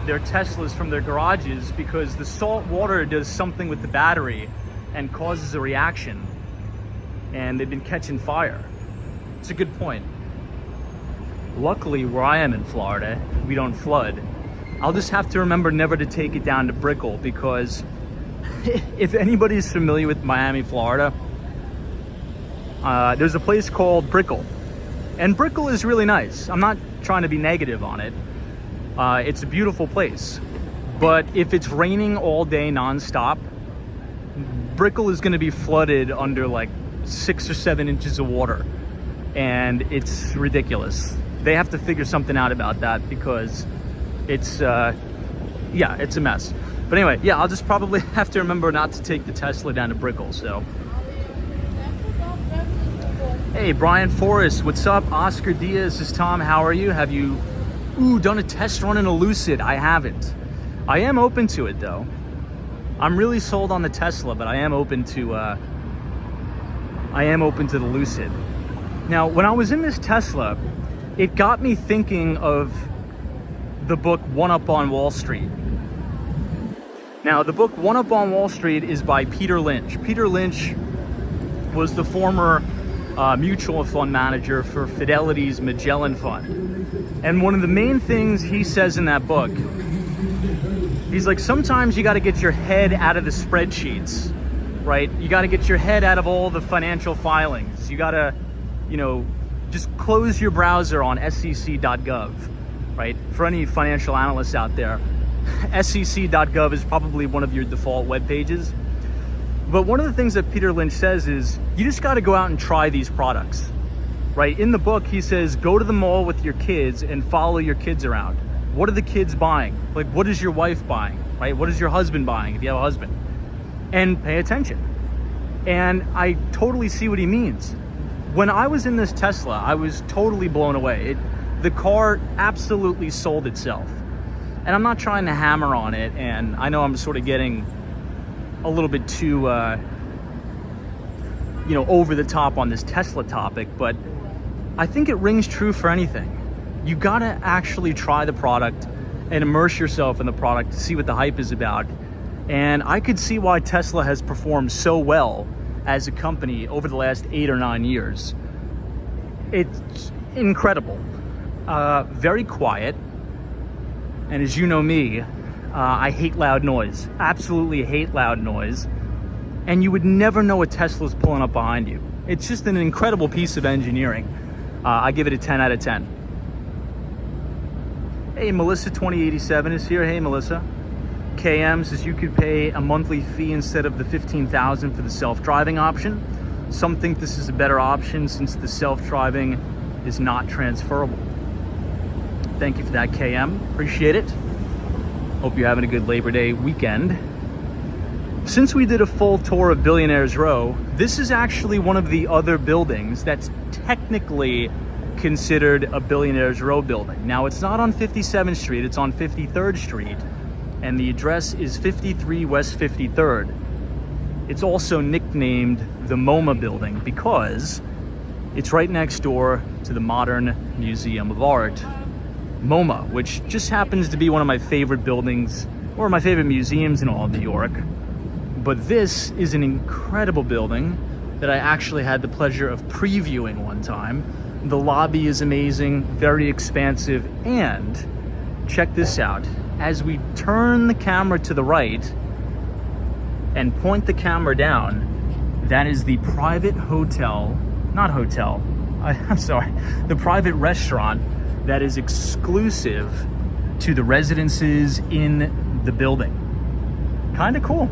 their Teslas from their garages because the salt water does something with the battery and causes a reaction. And they've been catching fire. It's a good point. Luckily, where I am in Florida, we don't flood. I'll just have to remember never to take it down to Brickell, because if anybody's familiar with Miami, Florida, there's a place called Brickell. And Brickell is really nice. I'm not trying to be negative on it. It's a beautiful place. But if it's raining all day nonstop, Brickell is going to be flooded under like 6 or 7 inches of water, and it's ridiculous. They have to figure something out about that, because it's yeah, it's a mess. But anyway, yeah, I'll just probably have to remember not to take the Tesla down to Brickell. So hey, Brian Forrest, what's up? Oscar Diaz says, Tom, how are you? Have you done a test run in a Lucid? I haven't. I am open to it though. I'm really sold on the Tesla, but I am open to the Lucid. Now, when I was in this Tesla, it got me thinking of the book One Up on Wall Street. Now, the book One Up on Wall Street is by Peter Lynch. Peter Lynch was the former mutual fund manager for Fidelity's Magellan Fund. And one of the main things he says in that book, he's like, sometimes you got to get your head out of the spreadsheets. Right? You got to get your head out of all the financial filings. You got to, just close your browser on sec.gov, right? For any financial analysts out there, sec.gov is probably one of your default web pages. But one of the things that Peter Lynch says is you just got to go out and try these products, right? In the book, he says, go to the mall with your kids and follow your kids around. What are the kids buying? Like, what is your wife buying? right? What is your husband buying if you have a husband? And pay attention. And I totally see what he means. When I was in this Tesla, I was totally blown away. The car absolutely sold itself. And I'm not trying to hammer on it, and I know I'm sort of getting a little bit too, over the top on this Tesla topic, but I think it rings true for anything. You gotta actually try the product and immerse yourself in the product to see what the hype is about. And I could see why Tesla has performed so well as a company over the last 8 or 9 years. It's incredible. Very quiet. And as you know me, I hate loud noise. Absolutely hate loud noise. And you would never know a Tesla's pulling up behind you. It's just an incredible piece of engineering. I give it a 10 out of 10. Hey, Melissa 2087 is here. Hey, Melissa. KM says you could pay a monthly fee instead of the $15,000 for the self-driving option. Some think this is a better option since the self-driving is not transferable. Thank you for that, KM. Appreciate it. Hope you're having a good Labor Day weekend. Since we did a full tour of Billionaires Row, this is actually one of the other buildings that's technically considered a Billionaires Row building. Now, it's not on 57th Street, it's on 53rd Street, and the address is 53 West 53rd. It's also nicknamed the MoMA building because it's right next door to the Modern Museum of Art, MoMA, which just happens to be one of my favorite buildings or my favorite museums in all of New York. But this is an incredible building that I actually had the pleasure of previewing one time. The lobby is amazing, very expansive, and check this out. As we turn the camera to the right and point the camera down, that is the private hotel, the private restaurant that is exclusive to the residences in the building. Kind of cool.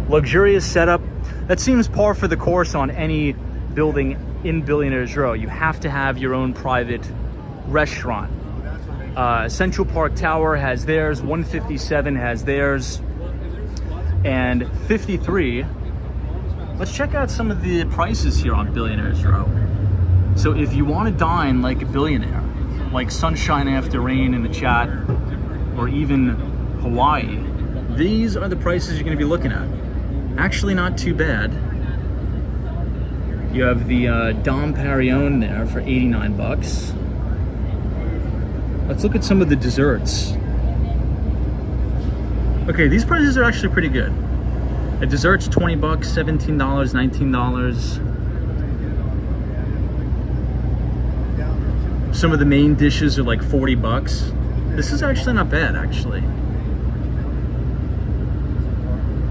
Luxurious setup. That seems par for the course on any building in Billionaires Row. You have to have your own private restaurant. Central Park Tower has theirs, 157 has theirs, and 53. Let's check out some of the prices here on Billionaires Row. So if you want to dine like a billionaire, like Sunshine After Rain in the chat, or even Hawaii, these are the prices you're going to be looking at. Actually not too bad. You have the Dom Perignon there for 89 bucks. Let's look at some of the desserts. Okay, these prices are actually pretty good. A dessert's 20 bucks, $17, $19. Some of the main dishes are like 40 bucks. This is actually not bad, actually.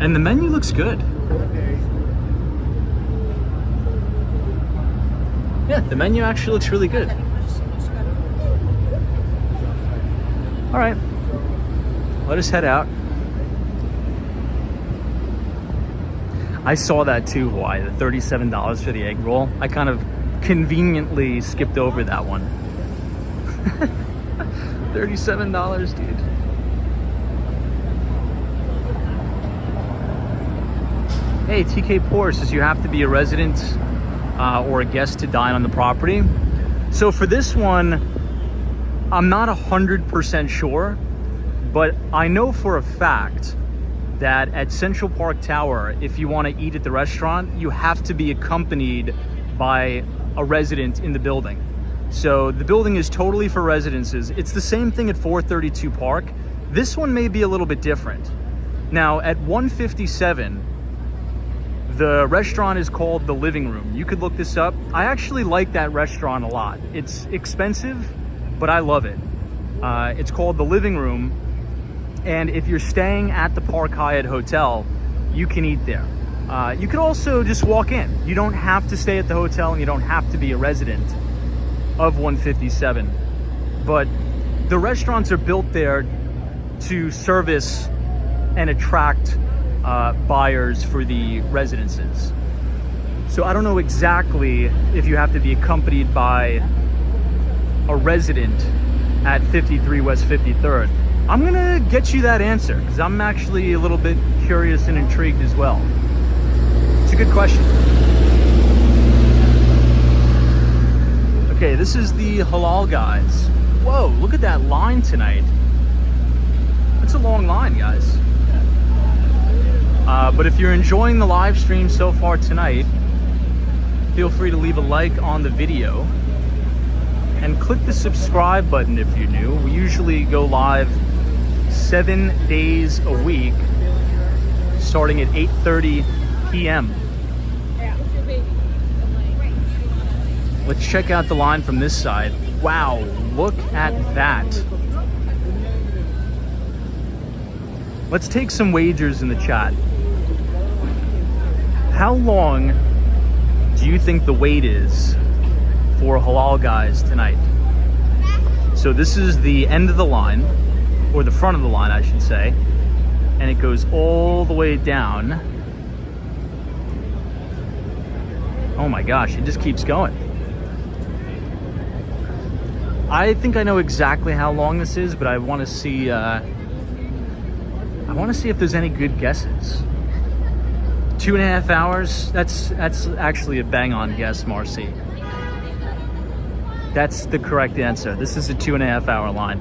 And the menu looks good. Yeah, the menu actually looks really good. All right, let us head out. I saw that too, Hawaii, the $37 for the egg roll. I kind of conveniently skipped over that one. $37, dude. Hey, TK Poor says you have to be a resident or a guest to dine on the property. So for this one, I'm not 100% sure, but I know for a fact that at Central Park Tower, if you want to eat at the restaurant, you have to be accompanied by a resident in the building. So the building is totally for residences. It's the same thing at 432 Park. This one may be a little bit different. Now at 157, the restaurant is called The Living Room. You could look this up. I actually like that restaurant a lot. It's expensive, but I love it. It's called The Living Room. And if you're staying at the Park Hyatt Hotel, you can eat there. You could also just walk in. You don't have to stay at the hotel and you don't have to be a resident of 157. But the restaurants are built there to service and attract buyers for the residences. So I don't know exactly if you have to be accompanied by a resident at 53 West 53rd. I'm gonna get you that answer because I'm actually a little bit curious and intrigued as well. It's a good question. Okay, this is the halal guys. Whoa, look at that line tonight. It's a long line, guys. But if you're enjoying the live stream so far tonight, feel free to leave a like on the video and click the subscribe button if you're new. We usually go live 7 days a week, starting at 8:30 p.m. Let's check out the line from this side. Wow, look at that. Let's take some wagers in the chat. How long do you think the wait is for halal guys tonight? So this is the end of the line, or the front of the line, I should say, and it goes all the way down. Oh my gosh, it just keeps going. I think I know exactly how long this is, but I want to see. I want to see if there's any good guesses. 2.5 hours. That's actually a bang-on guess, Marcy. That's the correct answer. This is a 2.5 hour line.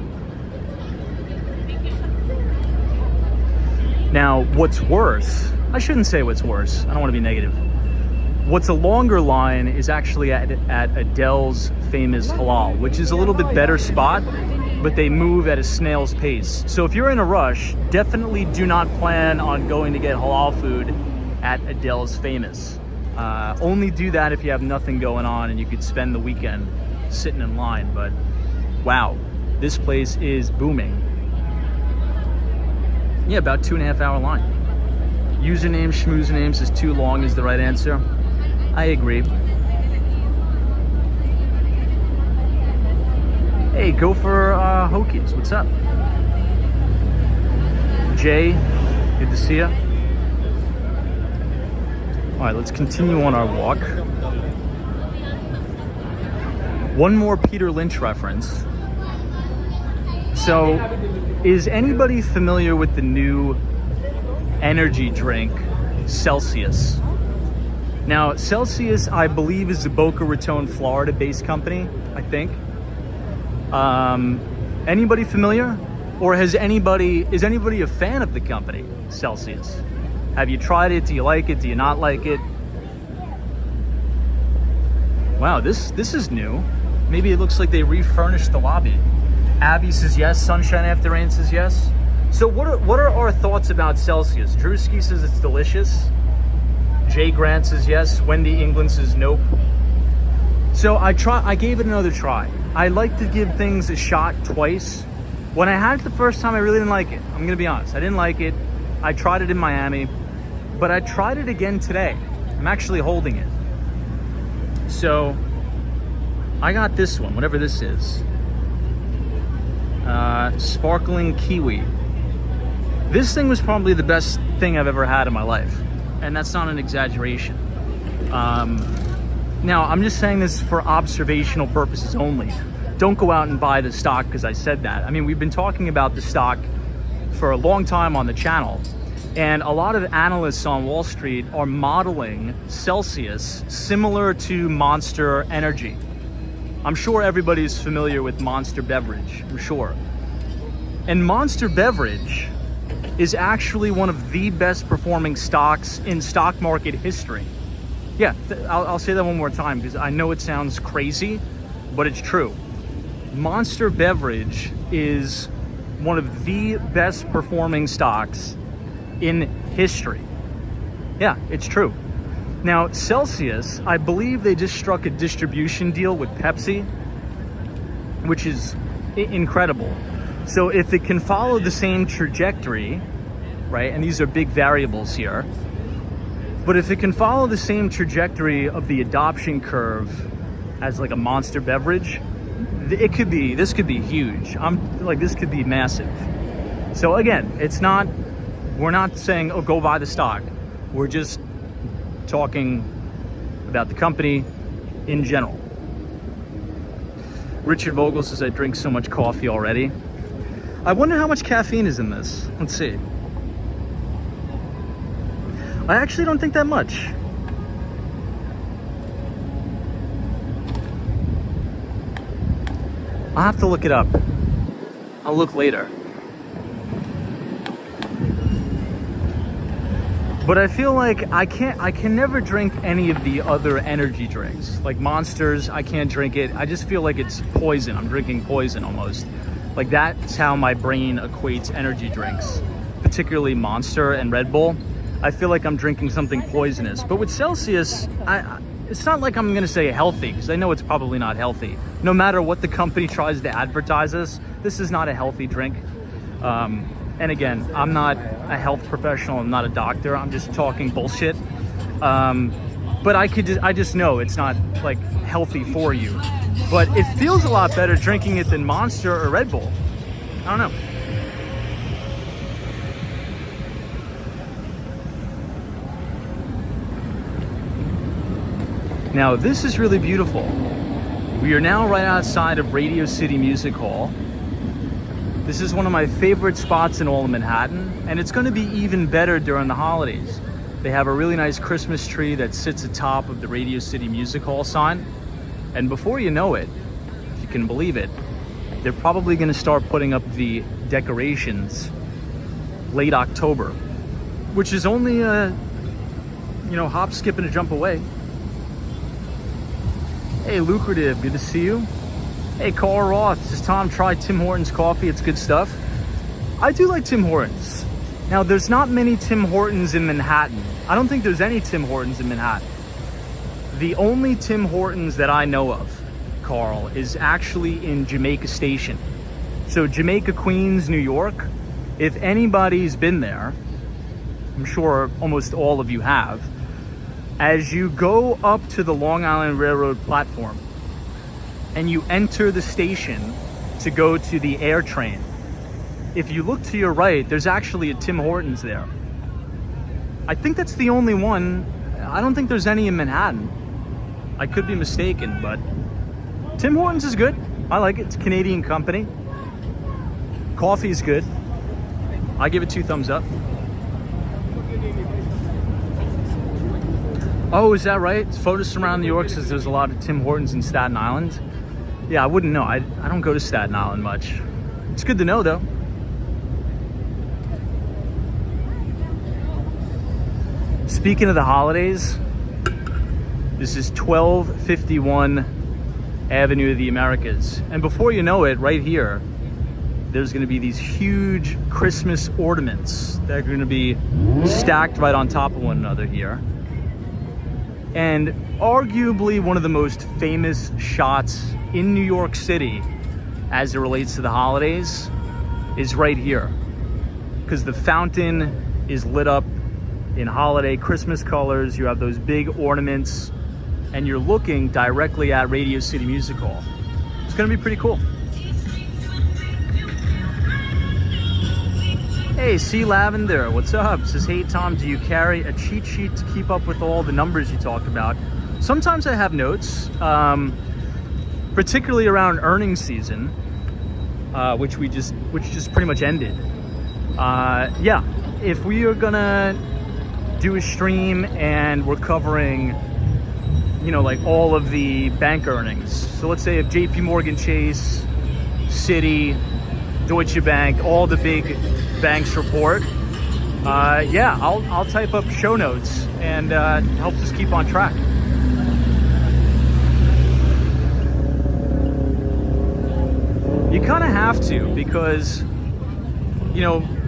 Now, what's worse? I shouldn't say what's worse. I don't want to be negative. What's a longer line is actually at Adele's famous halal, which is a little bit better spot, but they move at a snail's pace. So if you're in a rush, definitely do not plan on going to get halal food at Adele's famous. Only do that if you have nothing going on and you could spend the weekend sitting in line. But wow, this place is booming. Yeah, about 2.5 hour line. Username, schmoosernames is too long is the right answer. I agree. Hey, go for Hokies. What's up? Jay, good to see you. All right, let's continue on our walk. One more Peter Lynch reference. So, is anybody familiar with the new energy drink, Celsius? Now, Celsius, I believe, is a Boca Raton, Florida-based company, I think. Anybody familiar? Or is anybody a fan of the company, Celsius? Have you tried it? Do you like it? Do you not like it? Wow, this is new. Maybe it looks like they refurnished the lobby. Abby says yes. Sunshine After Rain says yes. So what are our thoughts about Celsius? Drewski says it's delicious. Jay Grant says yes. Wendy England says nope. So I gave it another try. I like to give things a shot twice. When I had it the first time, I really didn't like it. I'm gonna be honest. I didn't like it. I tried it in Miami, but I tried it again today. I'm actually holding it. So I got this one, whatever this is. Sparkling kiwi. This thing was probably the best thing I've ever had in my life. And that's not an exaggeration. Now, I'm just saying this for observational purposes only. Don't go out and buy the stock because I said that. I mean, we've been talking about the stock for a long time on the channel. And a lot of analysts on Wall Street are modeling Celsius similar to Monster Energy. I'm sure everybody's familiar with Monster Beverage, I'm sure. And Monster Beverage is actually one of the best performing stocks in stock market history. Yeah, I'll say that one more time because I know it sounds crazy, but it's true. Monster Beverage is one of the best performing stocks in history. Yeah, it's true. Now, Celsius, I believe they just struck a distribution deal with Pepsi, which is incredible. So if it can follow the same trajectory, right, and these are big variables here, but if it can follow the same trajectory of the adoption curve as like a Monster Beverage, this could be huge. This could be massive. So again, we're not saying, oh, go buy the stock. We're just talking about the company in general. Richard Vogel says, I drink so much coffee already. I wonder how much caffeine is in this. Let's see. I actually don't think that much. I'll have to look it up. I'll look later. But I feel like I can never drink any of the other energy drinks. Like Monsters, I can't drink it. I just feel like it's poison. I'm drinking poison almost. Like that's how my brain equates energy drinks, particularly Monster and Red Bull. I feel like I'm drinking something poisonous. But with Celsius, it's not like I'm gonna say healthy, because I know it's probably not healthy. No matter what the company tries to advertise this is not a healthy drink. And again, I'm not a health professional, I'm not a doctor, I'm just talking bullshit. But I just know it's not like healthy for you. But it feels a lot better drinking it than Monster or Red Bull. I don't know. Now this is really beautiful. We are now right outside of Radio City Music Hall. This is one of my favorite spots in all of Manhattan, and it's going to be even better during the holidays. They have a really nice Christmas tree that sits atop of the Radio City Music Hall sign. And before you know it, if you can believe it, they're probably going to start putting up the decorations late October, which is only a, hop, skip, and a jump away. Hey, Lucrative, good to see you. Hey, Carl Roth, this is Tom. Try Tim Hortons coffee, it's good stuff. I do like Tim Hortons. Now, there's not many Tim Hortons in Manhattan. I don't think there's any Tim Hortons in Manhattan. The only Tim Hortons that I know of, Carl, is actually in Jamaica Station. So Jamaica, Queens, New York. If anybody's been there, I'm sure almost all of you have, as you go up to the Long Island Railroad platform and you enter the station to go to the air train, if you look to your right, there's actually a Tim Hortons there. I think that's the only one. I don't think there's any in Manhattan. I could be mistaken, but Tim Hortons is good. I like it. It's a Canadian company. Coffee is good. I give it 2 thumbs up. Oh, is that right? Photos around New York says there's a lot of Tim Hortons in Staten Island. Yeah, I wouldn't know. I don't go to Staten Island much. It's good to know, though. Speaking of the holidays, this is 1251 Avenue of the Americas. And before you know it, right here, there's going to be these huge Christmas ornaments that are going to be stacked right on top of one another here. And arguably one of the most famous shots in New York City as it relates to the holidays is right here, because the fountain is lit up in holiday Christmas colors. You have those big ornaments and you're looking directly at Radio City Music Hall. It's gonna be pretty cool. Hey, C Lavender, what's up? Says, hey Tom, do you carry a cheat sheet to keep up with all the numbers you talk about? Sometimes I have notes, particularly around earnings season, which just pretty much ended. Yeah, if we are gonna do a stream and we're covering, like all of the bank earnings. So let's say if JP Morgan Chase, Citi, Deutsche Bank, all the big banks report, yeah, I'll type up show notes and helps us keep on track. You kind of have to, because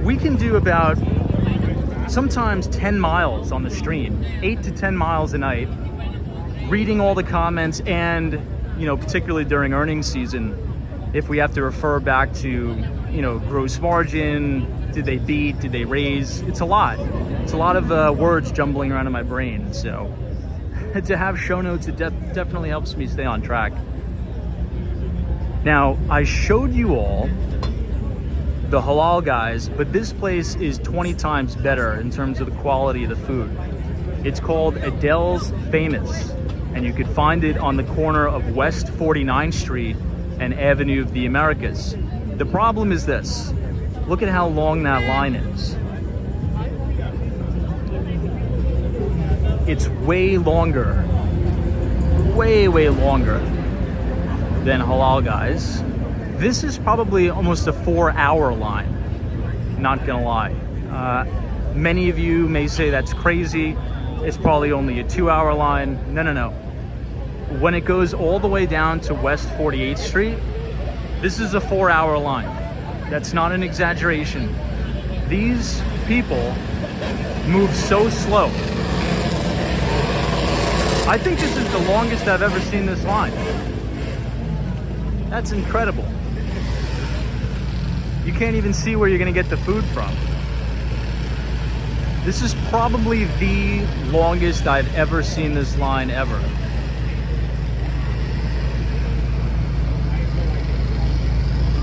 we can do about sometimes 10 miles on the stream, 8 to 10 miles a night, reading all the comments, and particularly during earnings season, if we have to refer back to gross margin, did they beat, did they raise, it's a lot of words jumbling around in my brain. So to have show notes, it definitely helps me stay on track. Now, I showed you all the halal guys, but this place is 20 times better in terms of the quality of the food. It's called Adele's Famous, and you could find it on the corner of West 49th Street and Avenue of the Americas. The problem is this: Look at how long that line is. It's way longer, way longer than Halal Guys. This is probably almost a 4-hour line, not gonna lie. Many of you may say that's crazy. It's probably only a 2-hour line. No. When it goes all the way down to West 48th Street, this is a 4-hour line. That's not an exaggeration. These people move so slow. I think this is the longest I've ever seen this line. That's incredible. You can't even see where you're gonna get the food from. This is probably the longest I've ever seen this line ever.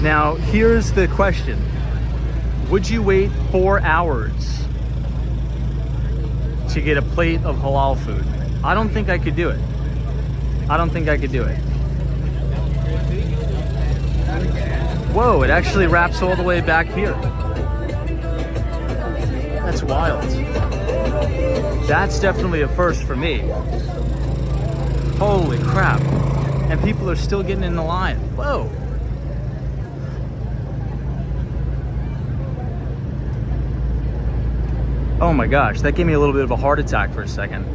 Now, here's the question. Would you wait 4 hours to get a plate of halal food? I don't think I could do it. I don't think I could do it. Whoa, it actually wraps all the way back here. That's wild. That's definitely a first for me. Holy crap. And people are still getting in the line. Whoa. Oh my gosh, that gave me a little bit of a heart attack for a second.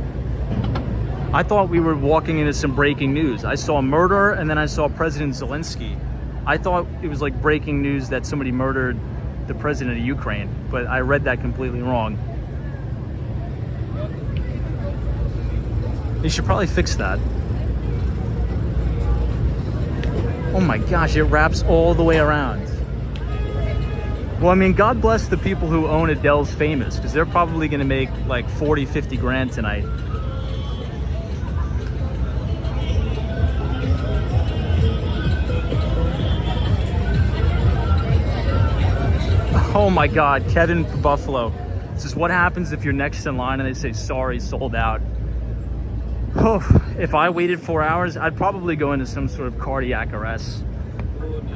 I thought we were walking into some breaking news. I saw murder and then I saw President Zelensky. I thought it was like breaking news that somebody murdered the president of Ukraine, but I read that completely wrong. They should probably fix that. Oh my gosh, it wraps all the way around. Well, I mean, God bless the people who own Adele's Famous, because they're probably going to make like 40, 50 grand tonight. Oh my God, Kevin from Buffalo. This is what happens if you're next in line and they say, sorry, sold out. Oh, if I waited 4 hours, I'd probably go into some sort of cardiac arrest.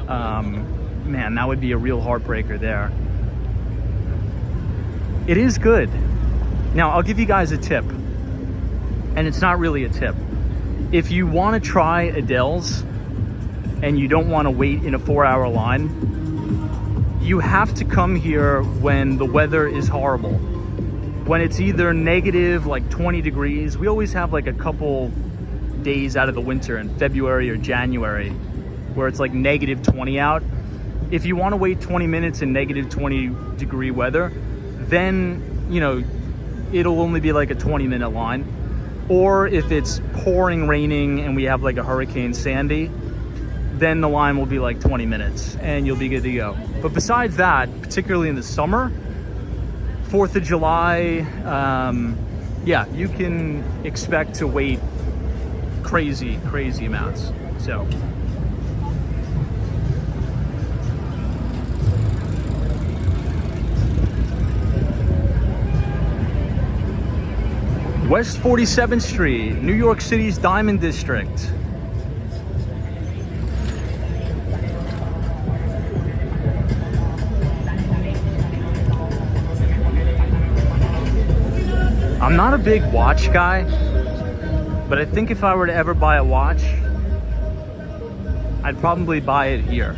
Man, that would be a real heartbreaker there. It is good. Now, I'll give you guys a tip. And it's not really a tip. If you want to try Adele's and you don't want to wait in a 4-hour line, you have to come here when the weather is horrible. When it's either negative, like 20 degrees. We always have like a couple days out of the winter in February or January where it's like negative 20 out. If you want to wait 20 minutes in negative 20 degree weather, then, you know, it'll only be like a 20-minute line. Or if it's pouring raining and we have like a Hurricane Sandy, then the line will be like 20 minutes and you'll be good to go. But besides that, particularly in the summer, 4th of July, yeah, you can expect to wait crazy amounts. So. West 47th Street, New York City's Diamond District. I'm not a big watch guy, but I think if I were to ever buy a watch, I'd probably buy it here.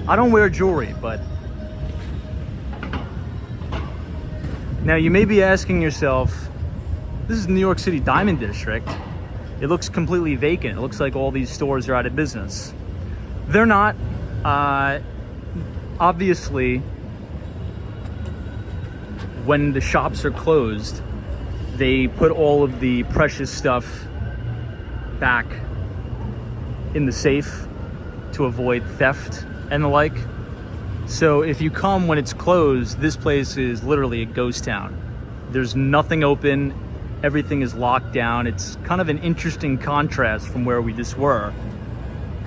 I don't wear jewelry, but... Now you may be asking yourself, this is New York City Diamond District. It looks completely vacant. It looks like all these stores are out of business. They're not. Obviously, when the shops are closed, they put all of the precious stuff back in the safe to avoid theft and the like. So if you come when it's closed, this place is literally a ghost town. There's nothing open. Everything is locked down. It's kind of an interesting contrast from where we just were,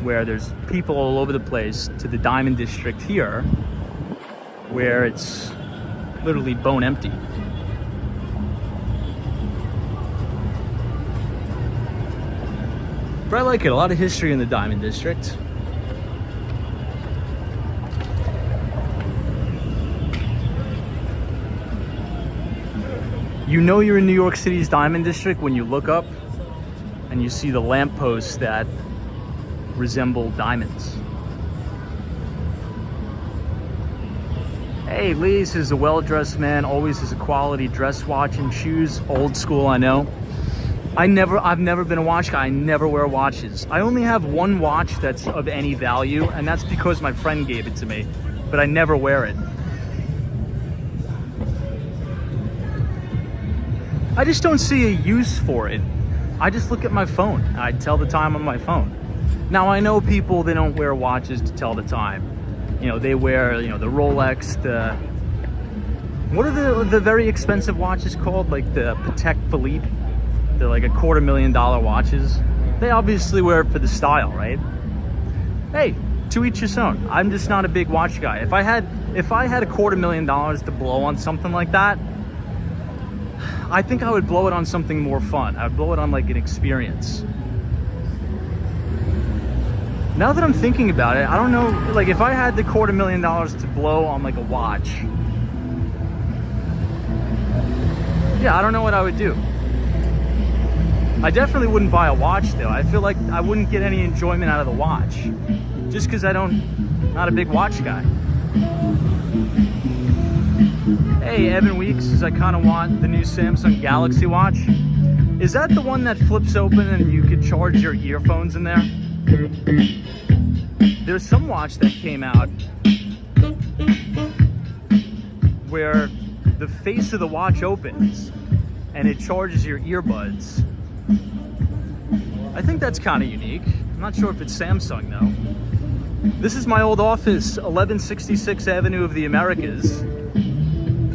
where there's people all over the place, to the Diamond District here, where it's literally bone empty. But I like it. A lot of history in the Diamond District. You know you're in New York City's Diamond District when you look up and you see the lampposts that resemble diamonds. Hey, Lee is a well-dressed man, always has a quality dress, watch, and shoes. Old school, I know. I've never been a watch guy. I never wear watches. I only have one watch that's of any value, and that's because my friend gave it to me, but I never wear it. I just don't see a use for it. I just look at my phone. I tell the time on my phone. Now, I know people, they don't wear watches to tell the time. You know, they wear, you know, the Rolex, what are the very expensive watches called? Like the Patek Philippe? They're like $250,000 watches. They obviously wear it for the style, right? Hey, to each his own. I'm just not a big watch guy. If I had $250,000 to blow on something like that, I think I would blow it on something more fun. I would blow it on like an experience. Now that I'm thinking about it, I don't know, like if I had the $250,000 to blow on like a watch, yeah, I don't know what I would do. I definitely wouldn't buy a watch though. I feel like I wouldn't get any enjoyment out of the watch just because not a big watch guy. Hey, Evan Weeks says I kind of want the new Samsung Galaxy watch. Is that the one that flips open and you could charge your earphones in there? There's some watch that came out where the face of the watch opens and it charges your earbuds. I think that's kind of unique. I'm not sure if it's Samsung though. This is my old office, 1166 Avenue of the Americas.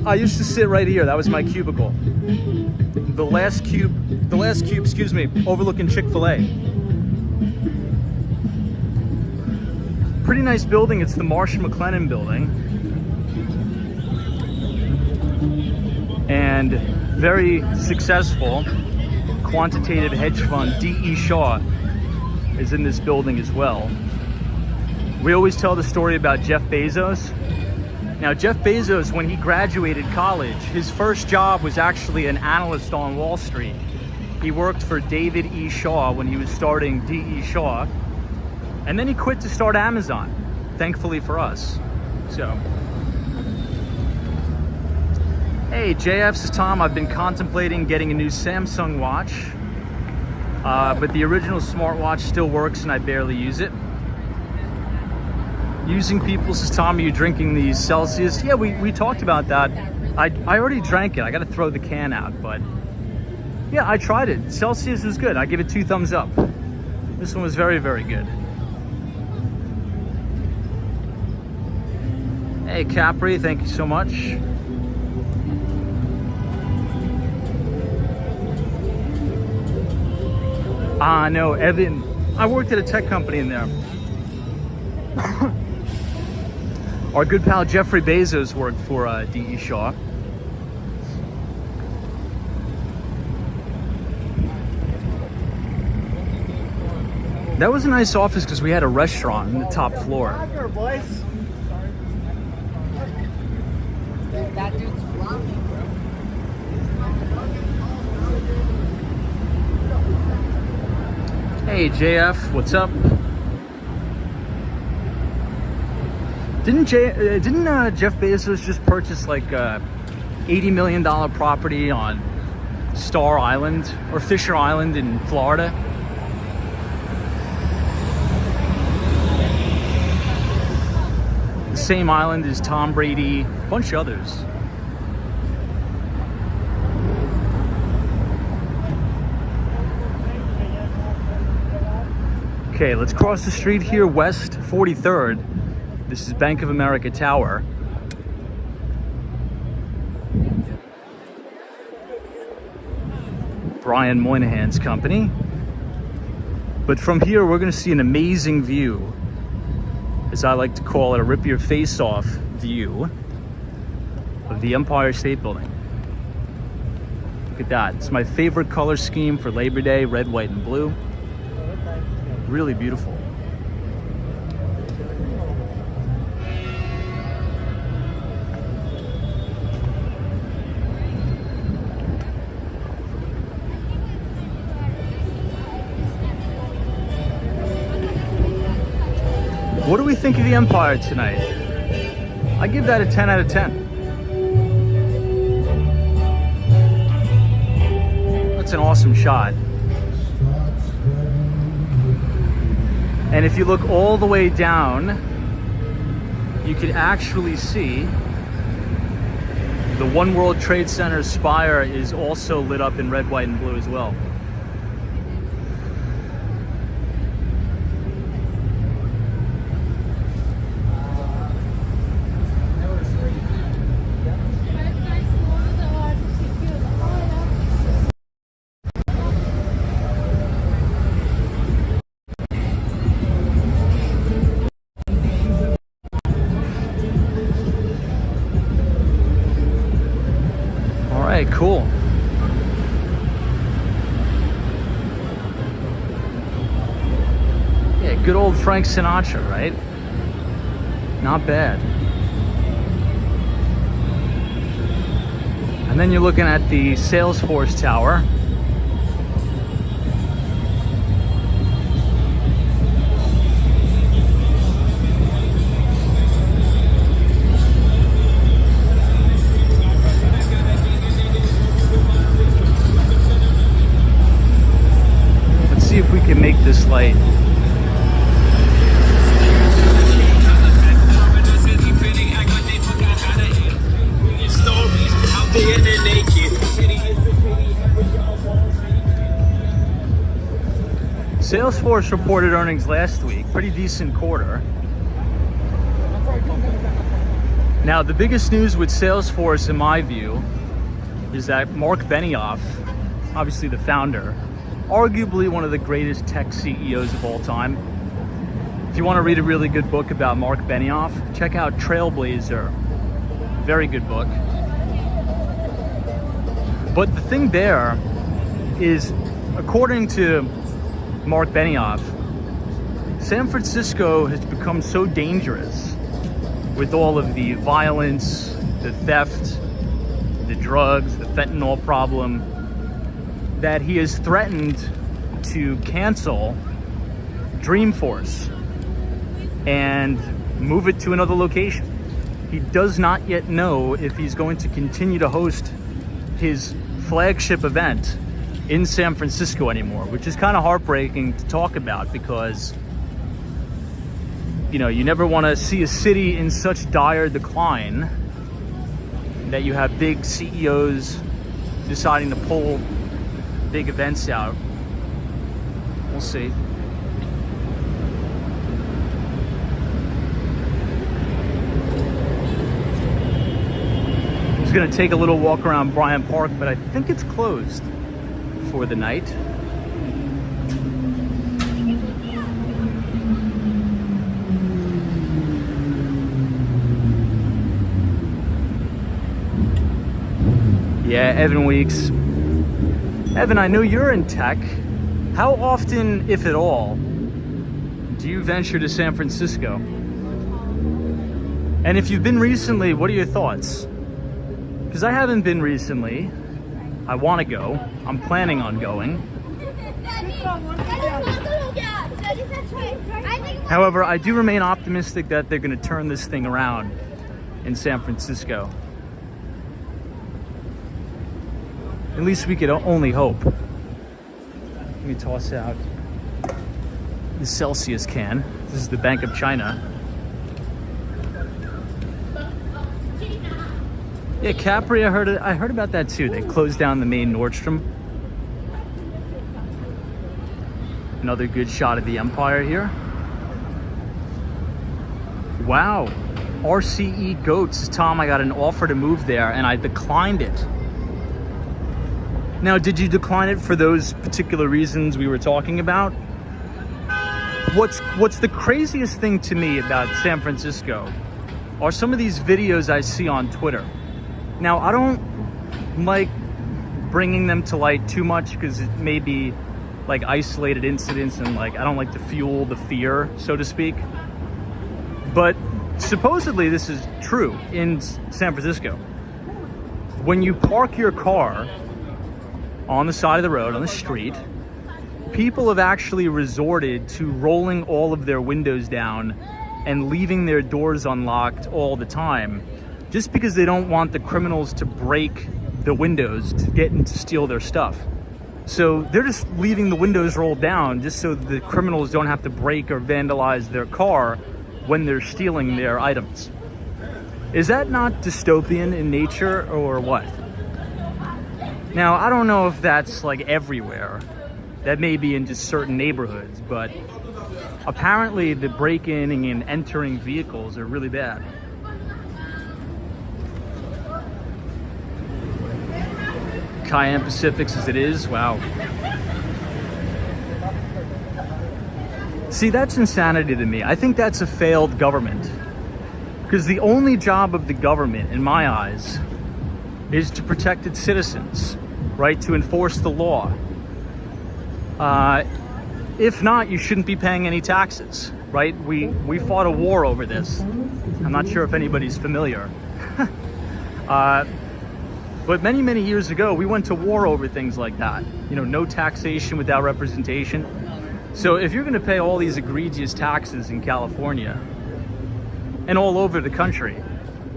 I used to sit right here. That was my cubicle. The last cube, excuse me, overlooking Chick-fil-A. Pretty nice building. It's the Marsh McLennan building. And very successful quantitative hedge fund, D.E. Shaw, is in this building as well. We always tell the story about Jeff Bezos. Now, Jeff Bezos, when he graduated college, his first job was actually an analyst on Wall Street. He worked for David E. Shaw when he was starting D.E. Shaw. And then he quit to start Amazon, thankfully for us. So, hey, JF says, Tom, I've been contemplating getting a new Samsung watch, but the original smartwatch still works and I barely use it. Using people says, Tom, are you drinking the Celsius? Yeah, we talked about that. I already drank it. I got to throw the can out, but yeah, I tried it. Celsius is good. I give it 2 thumbs up. This one was very, very good. Hey, Capri, thank you so much. No, Evan. I worked at a tech company in there. Our good pal Jeffrey Bezos worked for D.E. Shaw. That was a nice office because we had a restaurant on the top floor. That dude's flopping, bro. Hey JF, what's up? Didn't Jeff Bezos just purchase like $80 million property on Star Island or Fisher Island in Florida? The same island as Tom Brady, a bunch of others. Okay, let's cross the street here, West 43rd. This is Bank of America Tower. Brian Moynihan's company. But from here, we're gonna see an amazing view, as I like to call it, a rip your face off view of the Empire State Building. Look at that. It's my favorite color scheme for Labor Day, red, white, and blue. Really beautiful. What do we think of the Empire tonight? I give that a 10 out of 10. That's an awesome shot. And if you look all the way down, you could actually see the One World Trade Center spire is also lit up in red, white, and blue as well. Cool. Yeah, good old Frank Sinatra, right? Not bad. And then you're looking at the Salesforce Tower. If we can make this light. Salesforce reported earnings last week, pretty decent quarter. Now, the biggest news with Salesforce, in my view, is that Mark Benioff, obviously the founder, arguably one of the greatest tech CEOs of all time. If you want to read a really good book about Mark Benioff, check out Trailblazer. Very good book. But the thing there is, according to Mark Benioff, San Francisco has become so dangerous with all of the violence, the theft, the drugs, the fentanyl problem, that he has threatened to cancel Dreamforce and move it to another location. He does not yet know if he's going to continue to host his flagship event in San Francisco anymore, which is kind of heartbreaking to talk about because, you know, you never want to see a city in such dire decline that you have big CEOs deciding to pull big events out. We'll see. I was gonna take a little walk around Bryant Park, but I think it's closed for the night. Yeah, Evan Weeks. Evan, I know you're in tech. How often, if at all, do you venture to San Francisco? And if you've been recently, what are your thoughts? Because I haven't been recently. I want to go. I'm planning on going. However, I do remain optimistic that they're going to turn this thing around in San Francisco. At least we could only hope. Let me toss out the Celsius can. This is the Bank of China. Yeah, Capri, I heard about that too. They closed down the main Nordstrom. Another good shot of the Empire here. Wow. RCE Goats. Tom, I got an offer to move there and I declined it. Now, did you decline it for those particular reasons we were talking about? What's the craziest thing to me about San Francisco are some of these videos I see on Twitter. Now, I don't like bringing them to light too much because it may be like isolated incidents and like I don't like to fuel the fear, so to speak. But supposedly this is true in San Francisco. When you park your car on the side of the road, on the street, people have actually resorted to rolling all of their windows down and leaving their doors unlocked all the time just because they don't want the criminals to break the windows to get and to steal their stuff. So they're just leaving the windows rolled down just so the criminals don't have to break or vandalize their car when they're stealing their items. Is that not dystopian in nature or what? Now, I don't know if that's like everywhere. That may be in just certain neighborhoods, but apparently the break-in and entering vehicles are really bad. Cayenne Pacifics as it is, wow. See, that's insanity to me. I think that's a failed government. Because the only job of the government, in my eyes, is to protect its citizens, right? To enforce the law. If not, you shouldn't be paying any taxes, right? We fought a war over this. I'm not sure if anybody's familiar. But many, many years ago, we went to war over things like that. You know, no taxation without representation. So if you're gonna pay all these egregious taxes in California and all over the country,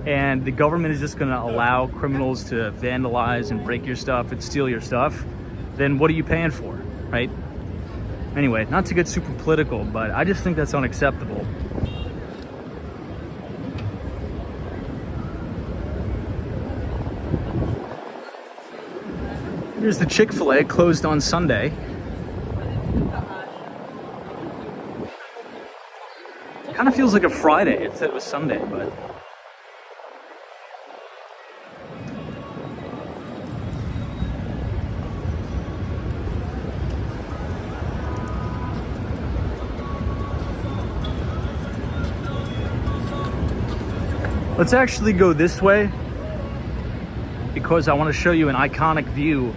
and the government is just gonna allow criminals to vandalize and break your stuff and steal your stuff, then what are you paying for, right? Anyway, not to get super political, but I just think that's unacceptable. Here's the Chick-fil-A, closed on Sunday. Kind of feels like a Friday instead of a Sunday, but... Let's actually go this way because I want to show you an iconic view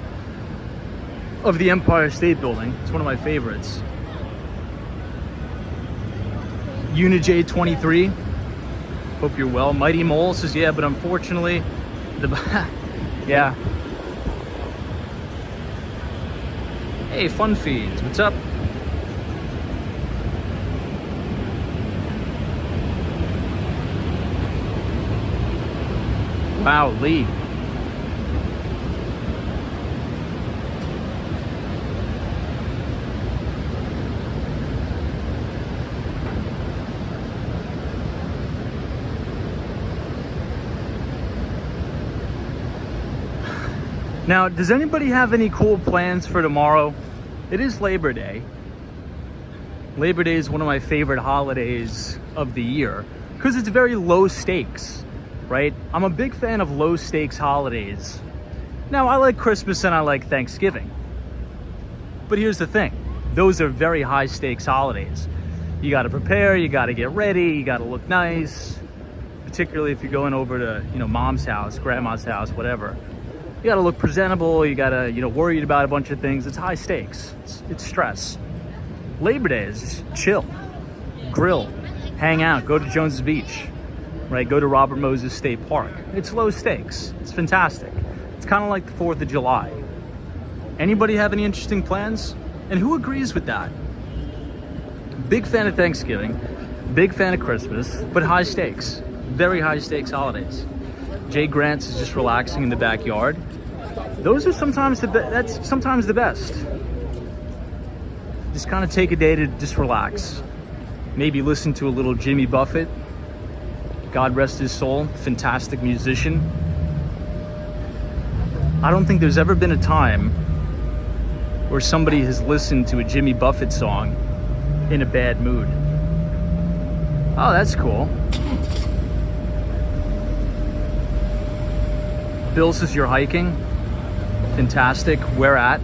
of the Empire State Building. It's one of my favorites. Unij 23. Hope you're well. Mighty Mole says, yeah, but unfortunately, yeah. Hey, Fun Feeds, what's up? Wow, Lee. Now, does anybody have any cool plans for tomorrow? It is Labor Day. Labor Day is one of my favorite holidays of the year because it's very low stakes, right? I'm a big fan of low stakes holidays. Now, I like Christmas and I like Thanksgiving. But here's the thing. Those are very high stakes holidays. You got to prepare, you got to get ready, you got to look nice, particularly if you're going over to, mom's house, grandma's house, whatever. You gotta look presentable, you gotta, worried about a bunch of things. It's high stakes, it's stress. Labor Day is just chill, grill, hang out, go to Jones's Beach, right? Go to Robert Moses State Park. It's low stakes, it's fantastic. It's kind of like the 4th of July. Anybody have any interesting plans? And who agrees with that? Big fan of Thanksgiving, big fan of Christmas, but high stakes, very high stakes holidays. Jay Grant's is just relaxing in the backyard. Those are sometimes that's sometimes the best. Just kind of take a day to just relax. Maybe listen to a little Jimmy Buffett. God rest his soul, fantastic musician. I don't think there's ever been a time where somebody has listened to a Jimmy Buffett song in a bad mood. Oh, that's cool. Bill says you're hiking. Fantastic. Where at?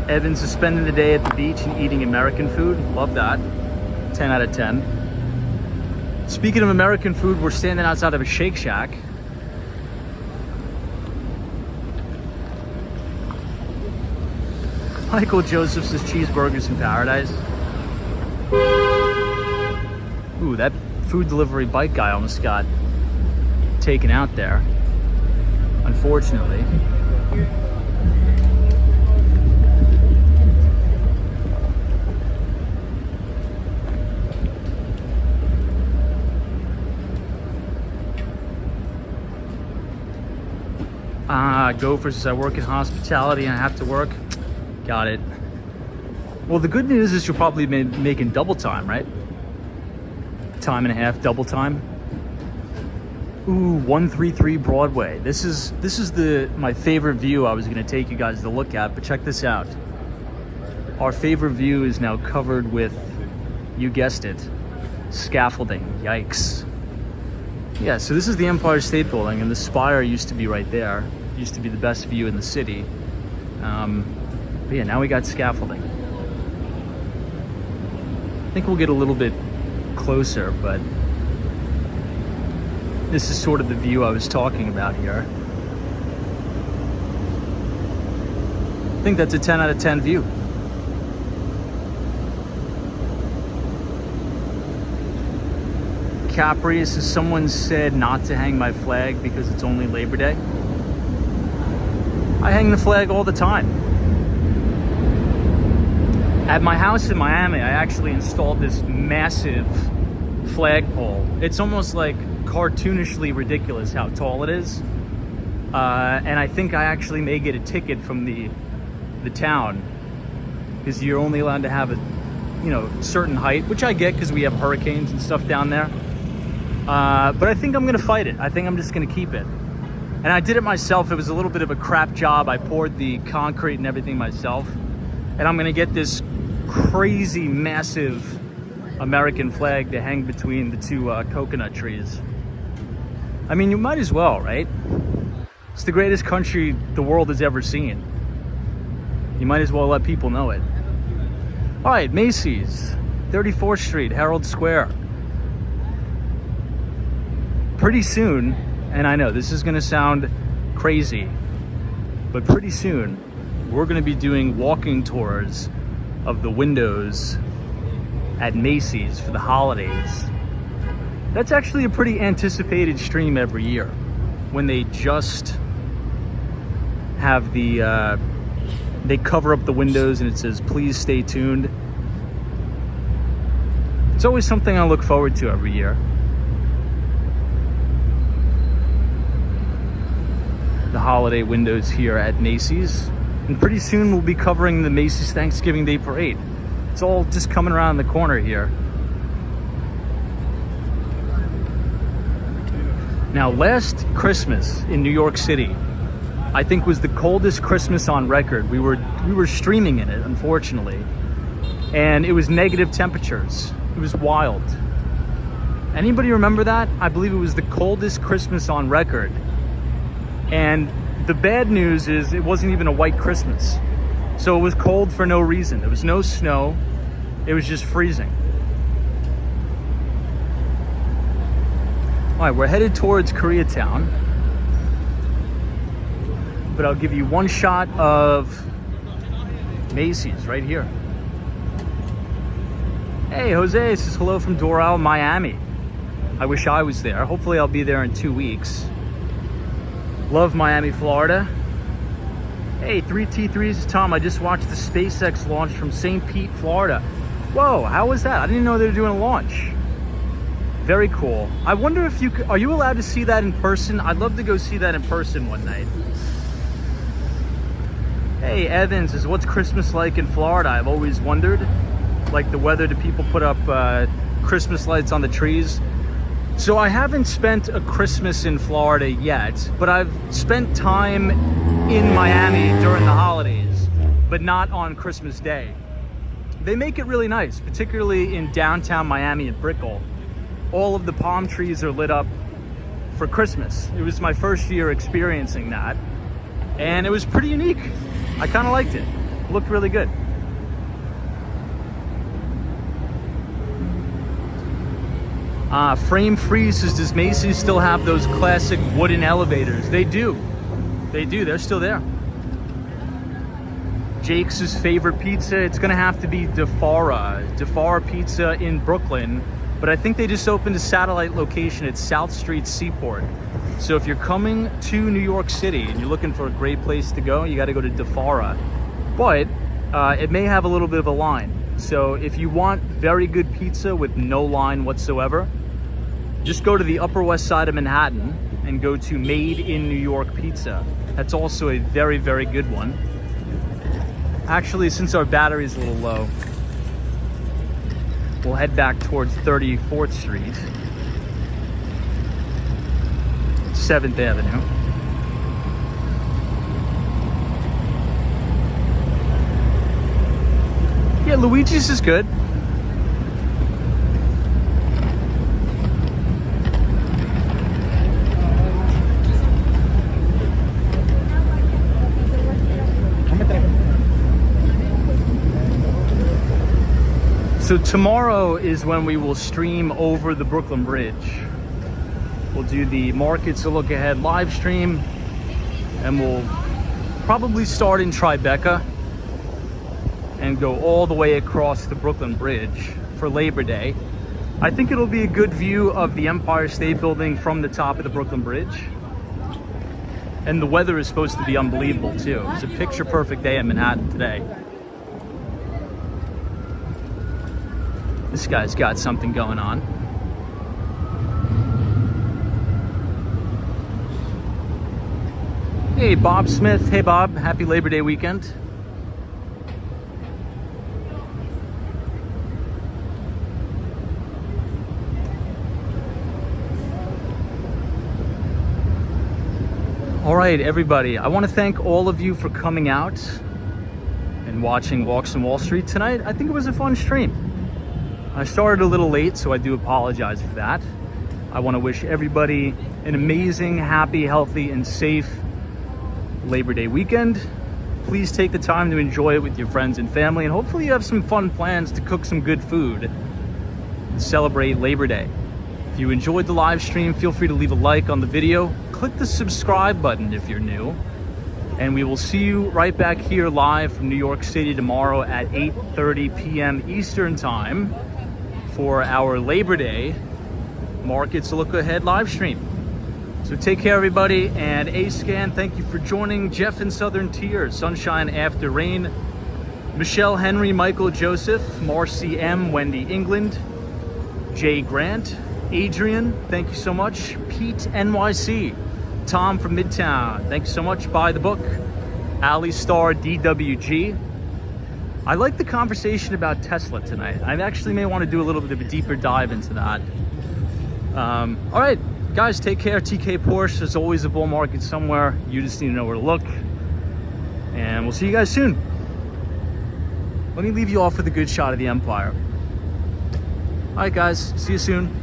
Evans is spending the day at the beach and eating American food. Love that. 10 out of 10. Speaking of American food, we're standing outside of a Shake Shack. Michael Joseph says cheeseburgers in paradise. Ooh, that food delivery bike guy almost got taken out there, unfortunately. go for since I work in hospitality and I have to work. Got it. Well, the good news is you'll probably be making double time, right? Time and a half, double time. Ooh, 133 Broadway. This is my favorite view I was gonna take you guys to look at, but check this out. Our favorite view is now covered with, you guessed it, scaffolding. Yikes. Yeah, so this is the Empire State Building, and the spire used to be right there. It used to be the best view in the city. But yeah, now we got scaffolding. I think we'll get a little bit closer, but this is sort of the view I was talking about here. I think that's a 10 out of 10 view. Capri says, someone said not to hang my flag because it's only Labor Day. I hang the flag all the time. At my house in Miami, I actually installed this massive flagpole. It's almost like cartoonishly ridiculous how tall it is. And I think I actually may get a ticket from the town, because you're only allowed to have a certain height, which I get because we have hurricanes and stuff down there. But I think I'm gonna fight it. I think I'm just gonna keep it. And I did it myself. It was a little bit of a crap job. I poured the concrete and everything myself. And I'm gonna get this crazy massive American flag to hang between the two coconut trees. I mean, you might as well, right? It's the greatest country the world has ever seen. You might as well let people know it. All right, Macy's, 34th Street, Herald Square. Pretty soon, and I know this is gonna sound crazy, but pretty soon, we're gonna be doing walking tours of the windows at Macy's for the holidays. That's actually a pretty anticipated stream every year, when they just have they cover up the windows and it says, please stay tuned. It's always something I look forward to every year. The holiday windows here at Macy's. And pretty soon we'll be covering the Macy's Thanksgiving Day Parade. It's all just coming around the corner here. Now, last Christmas in New York City, I think was the coldest Christmas on record. We were streaming in it, unfortunately. And it was negative temperatures. It was wild. Anybody remember that? I believe it was the coldest Christmas on record. And the bad news is it wasn't even a white Christmas. So it was cold for no reason. There was no snow. It was just freezing. All right, we're headed towards Koreatown. But I'll give you one shot of Macy's right here. Hey, Jose says hello from Doral, Miami. I wish I was there. Hopefully I'll be there in 2 weeks. Love Miami, Florida. Hey, 3T3 is Tom. I just watched the SpaceX launch from St. Pete, Florida. Whoa, how was that? I didn't know they were doing a launch. Very cool. I wonder if you could, are you allowed to see that in person? I'd love to go see that in person one night. Hey, Evans is what's Christmas like in Florida? I've always wondered. Like the weather, do people put up Christmas lights on the trees? So I haven't spent a Christmas in Florida yet, but I've spent time in Miami during the holidays, but not on Christmas Day. They make it really nice, particularly in downtown Miami at Brickell. All of the palm trees are lit up for Christmas. It was my first year experiencing that, and it was pretty unique. I kind of liked it. It looked really good. Frame Freezes, does Macy's still have those classic wooden elevators? They do. They do. They're still there. Jake's favorite pizza, it's going to have to be DeFara Pizza in Brooklyn. But I think they just opened a satellite location at South Street Seaport. So if you're coming to New York City and you're looking for a great place to go, you got to go to DeFara. But it may have a little bit of a line. So if you want very good pizza with no line whatsoever, just go to the Upper West Side of Manhattan and go to Made in New York Pizza. And That's also a very, very good one. Actually, since our battery is a little low, we'll head back towards 34th Street, 7th Avenue. Yeah, Luigi's is good. So tomorrow is when we will stream over the Brooklyn Bridge. We'll do the Markets to Look Ahead live stream, and we'll probably start in Tribeca and go all the way across the Brooklyn Bridge for Labor Day. I think it'll be a good view of the Empire State Building from the top of the Brooklyn Bridge. And the weather is supposed to be unbelievable too. It's a picture perfect day in Manhattan today. This guy's got something going on. Hey, Bob Smith. Hey, Bob. Happy Labor Day weekend. All right, everybody. I want to thank all of you for coming out and watching Walks on Wall Street tonight. I think it was a fun stream. I started a little late, so I do apologize for that. I want to wish everybody an amazing, happy, healthy, and safe Labor Day weekend. Please take the time to enjoy it with your friends and family, and hopefully you have some fun plans to cook some good food and celebrate Labor Day. If you enjoyed the live stream, feel free to leave a like on the video. Click the subscribe button if you're new. And we will see you right back here live from New York City tomorrow at 8:30 p.m. Eastern Time for our Labor Day Markets to Look Ahead live stream. So take care, everybody, and A-Scan, thank you for joining. Jeff in Southern Tier, Sunshine After Rain, Michelle Henry, Michael Joseph, Marcy M, Wendy England, Jay Grant, Adrian, thank you so much. Pete NYC, Tom from Midtown, thank you so much. Buy the book. Ali Star DWG. I like the conversation about Tesla tonight. I actually may want to do a little bit of a deeper dive into that. All right, guys, take care. TK Porsche, there's always a bull market somewhere. You just need to know where to look. And we'll see you guys soon. Let me leave you off with a good shot of the Empire. All right, guys, see you soon.